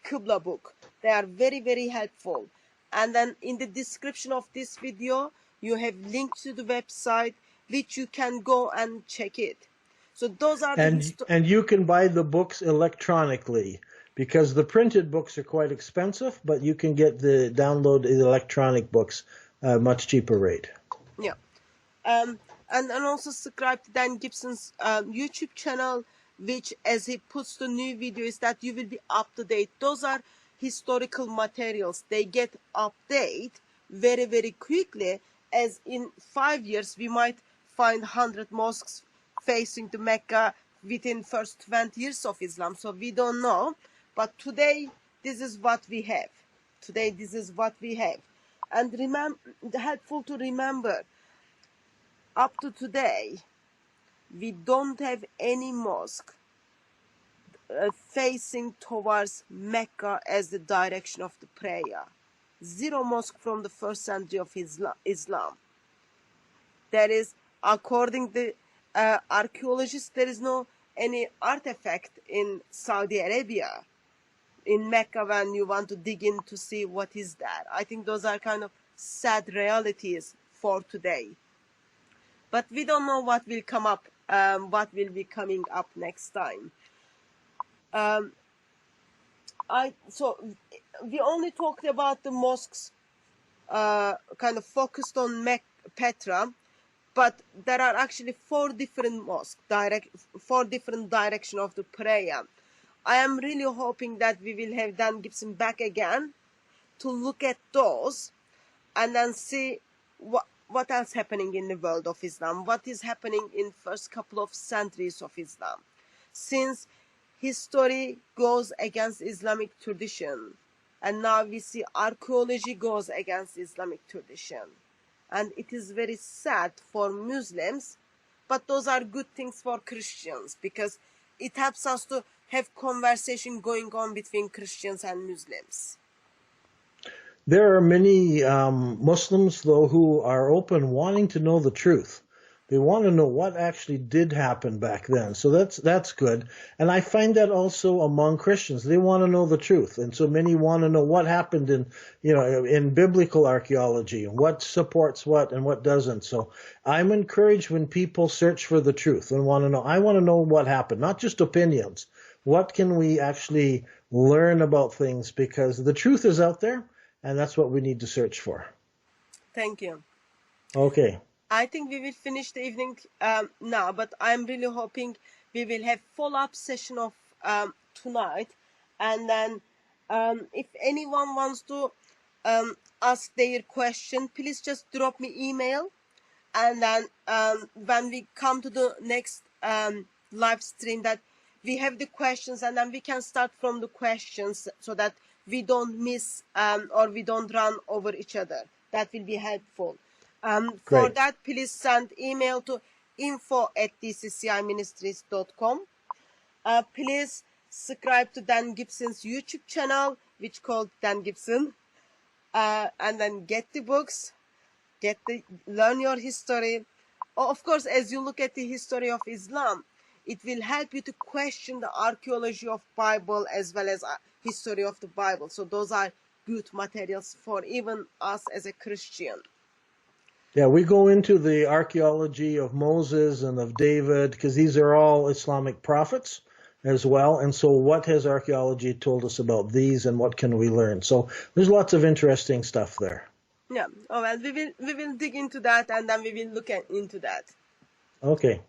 A: Qibla book. They are very, very helpful. And then in the description of this video, you have links to the website which you can go and check it. So those are
B: and you can buy the books electronically, because the printed books are quite expensive, but you can download the electronic books at a much cheaper rate.
A: Yeah. And also subscribe to Dan Gibson's YouTube channel, which as he puts the new videos that you will be up to date. Those are historical materials. They get updated very, very quickly, as in 5 years we might find 100 mosques facing to Mecca within first 20 years of Islam. So we don't know, but today this is what we have. Today this is what we have. And helpful to remember, up to today we don't have any mosque facing towards Mecca as the direction of the prayer. Zero mosque from the 1st century of Islam. There is, according to archaeologists, there is no any artifact in Saudi Arabia, in Mecca, when you want to dig in to see what is that. I think those are kind of sad realities for today. But we don't know what will come up, what will be coming up next time. So we only talked about the mosques, kind of focused on Petra, but there are actually 4 different mosques, 4 different directions of the prayer. I am really hoping that we will have Dan Gibson back again to look at those and then see what else happening in the world of Islam, what is happening in first couple of centuries of Islam. Since history goes against Islamic tradition, and now we see archaeology goes against Islamic tradition. And it is very sad for Muslims, but those are good things for Christians, because it helps us to have conversation going on between Christians and Muslims.
B: There are many Muslims, though, who are open, wanting to know the truth. They want to know what actually did happen back then. So that's good. And I find that also among Christians. They want to know the truth. And so many want to know what happened in biblical archaeology, and what supports what and what doesn't. So I'm encouraged when people search for the truth and want to know. I want to know what happened, not just opinions, what can we actually learn about things, because the truth is out there, and that's what we need to search for.
A: Thank you.
B: Okay.
A: I think we will finish the evening now, but I'm really hoping we will have follow-up session of tonight, and then if anyone wants to ask their question, please just drop me email, and then when we come to the next live stream, that we have the questions, and then we can start from the questions so that we don't miss or we don't run over each other. That will be helpful. For
B: Great.
A: that, please send email to info@dcciministries.com. Please subscribe to Dan Gibson's YouTube channel, which called Dan Gibson, and then get the books, learn your history. Of course, as you look at the history of Islam, it will help you to question the archaeology of Bible as well as history of the Bible. So those are good materials for even us as a Christian.
B: Yeah, we go into the archaeology of Moses and of David, because these are all Islamic prophets as well. And so what has archaeology told us about these, and what can we learn? So there's lots of interesting stuff there.
A: Yeah. Oh, well, we will dig into that, and then we will look into that.
B: Okay.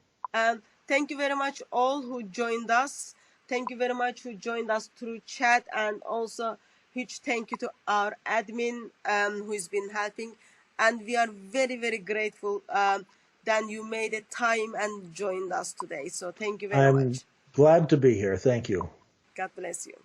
A: Thank you very much all who joined us. Thank you very much who joined us through chat, and also huge thank you to our admin who's been helping. And we are very, very grateful that you made a time and joined us today. So thank you very much.
B: I'm glad to be here. Thank you.
A: God bless you.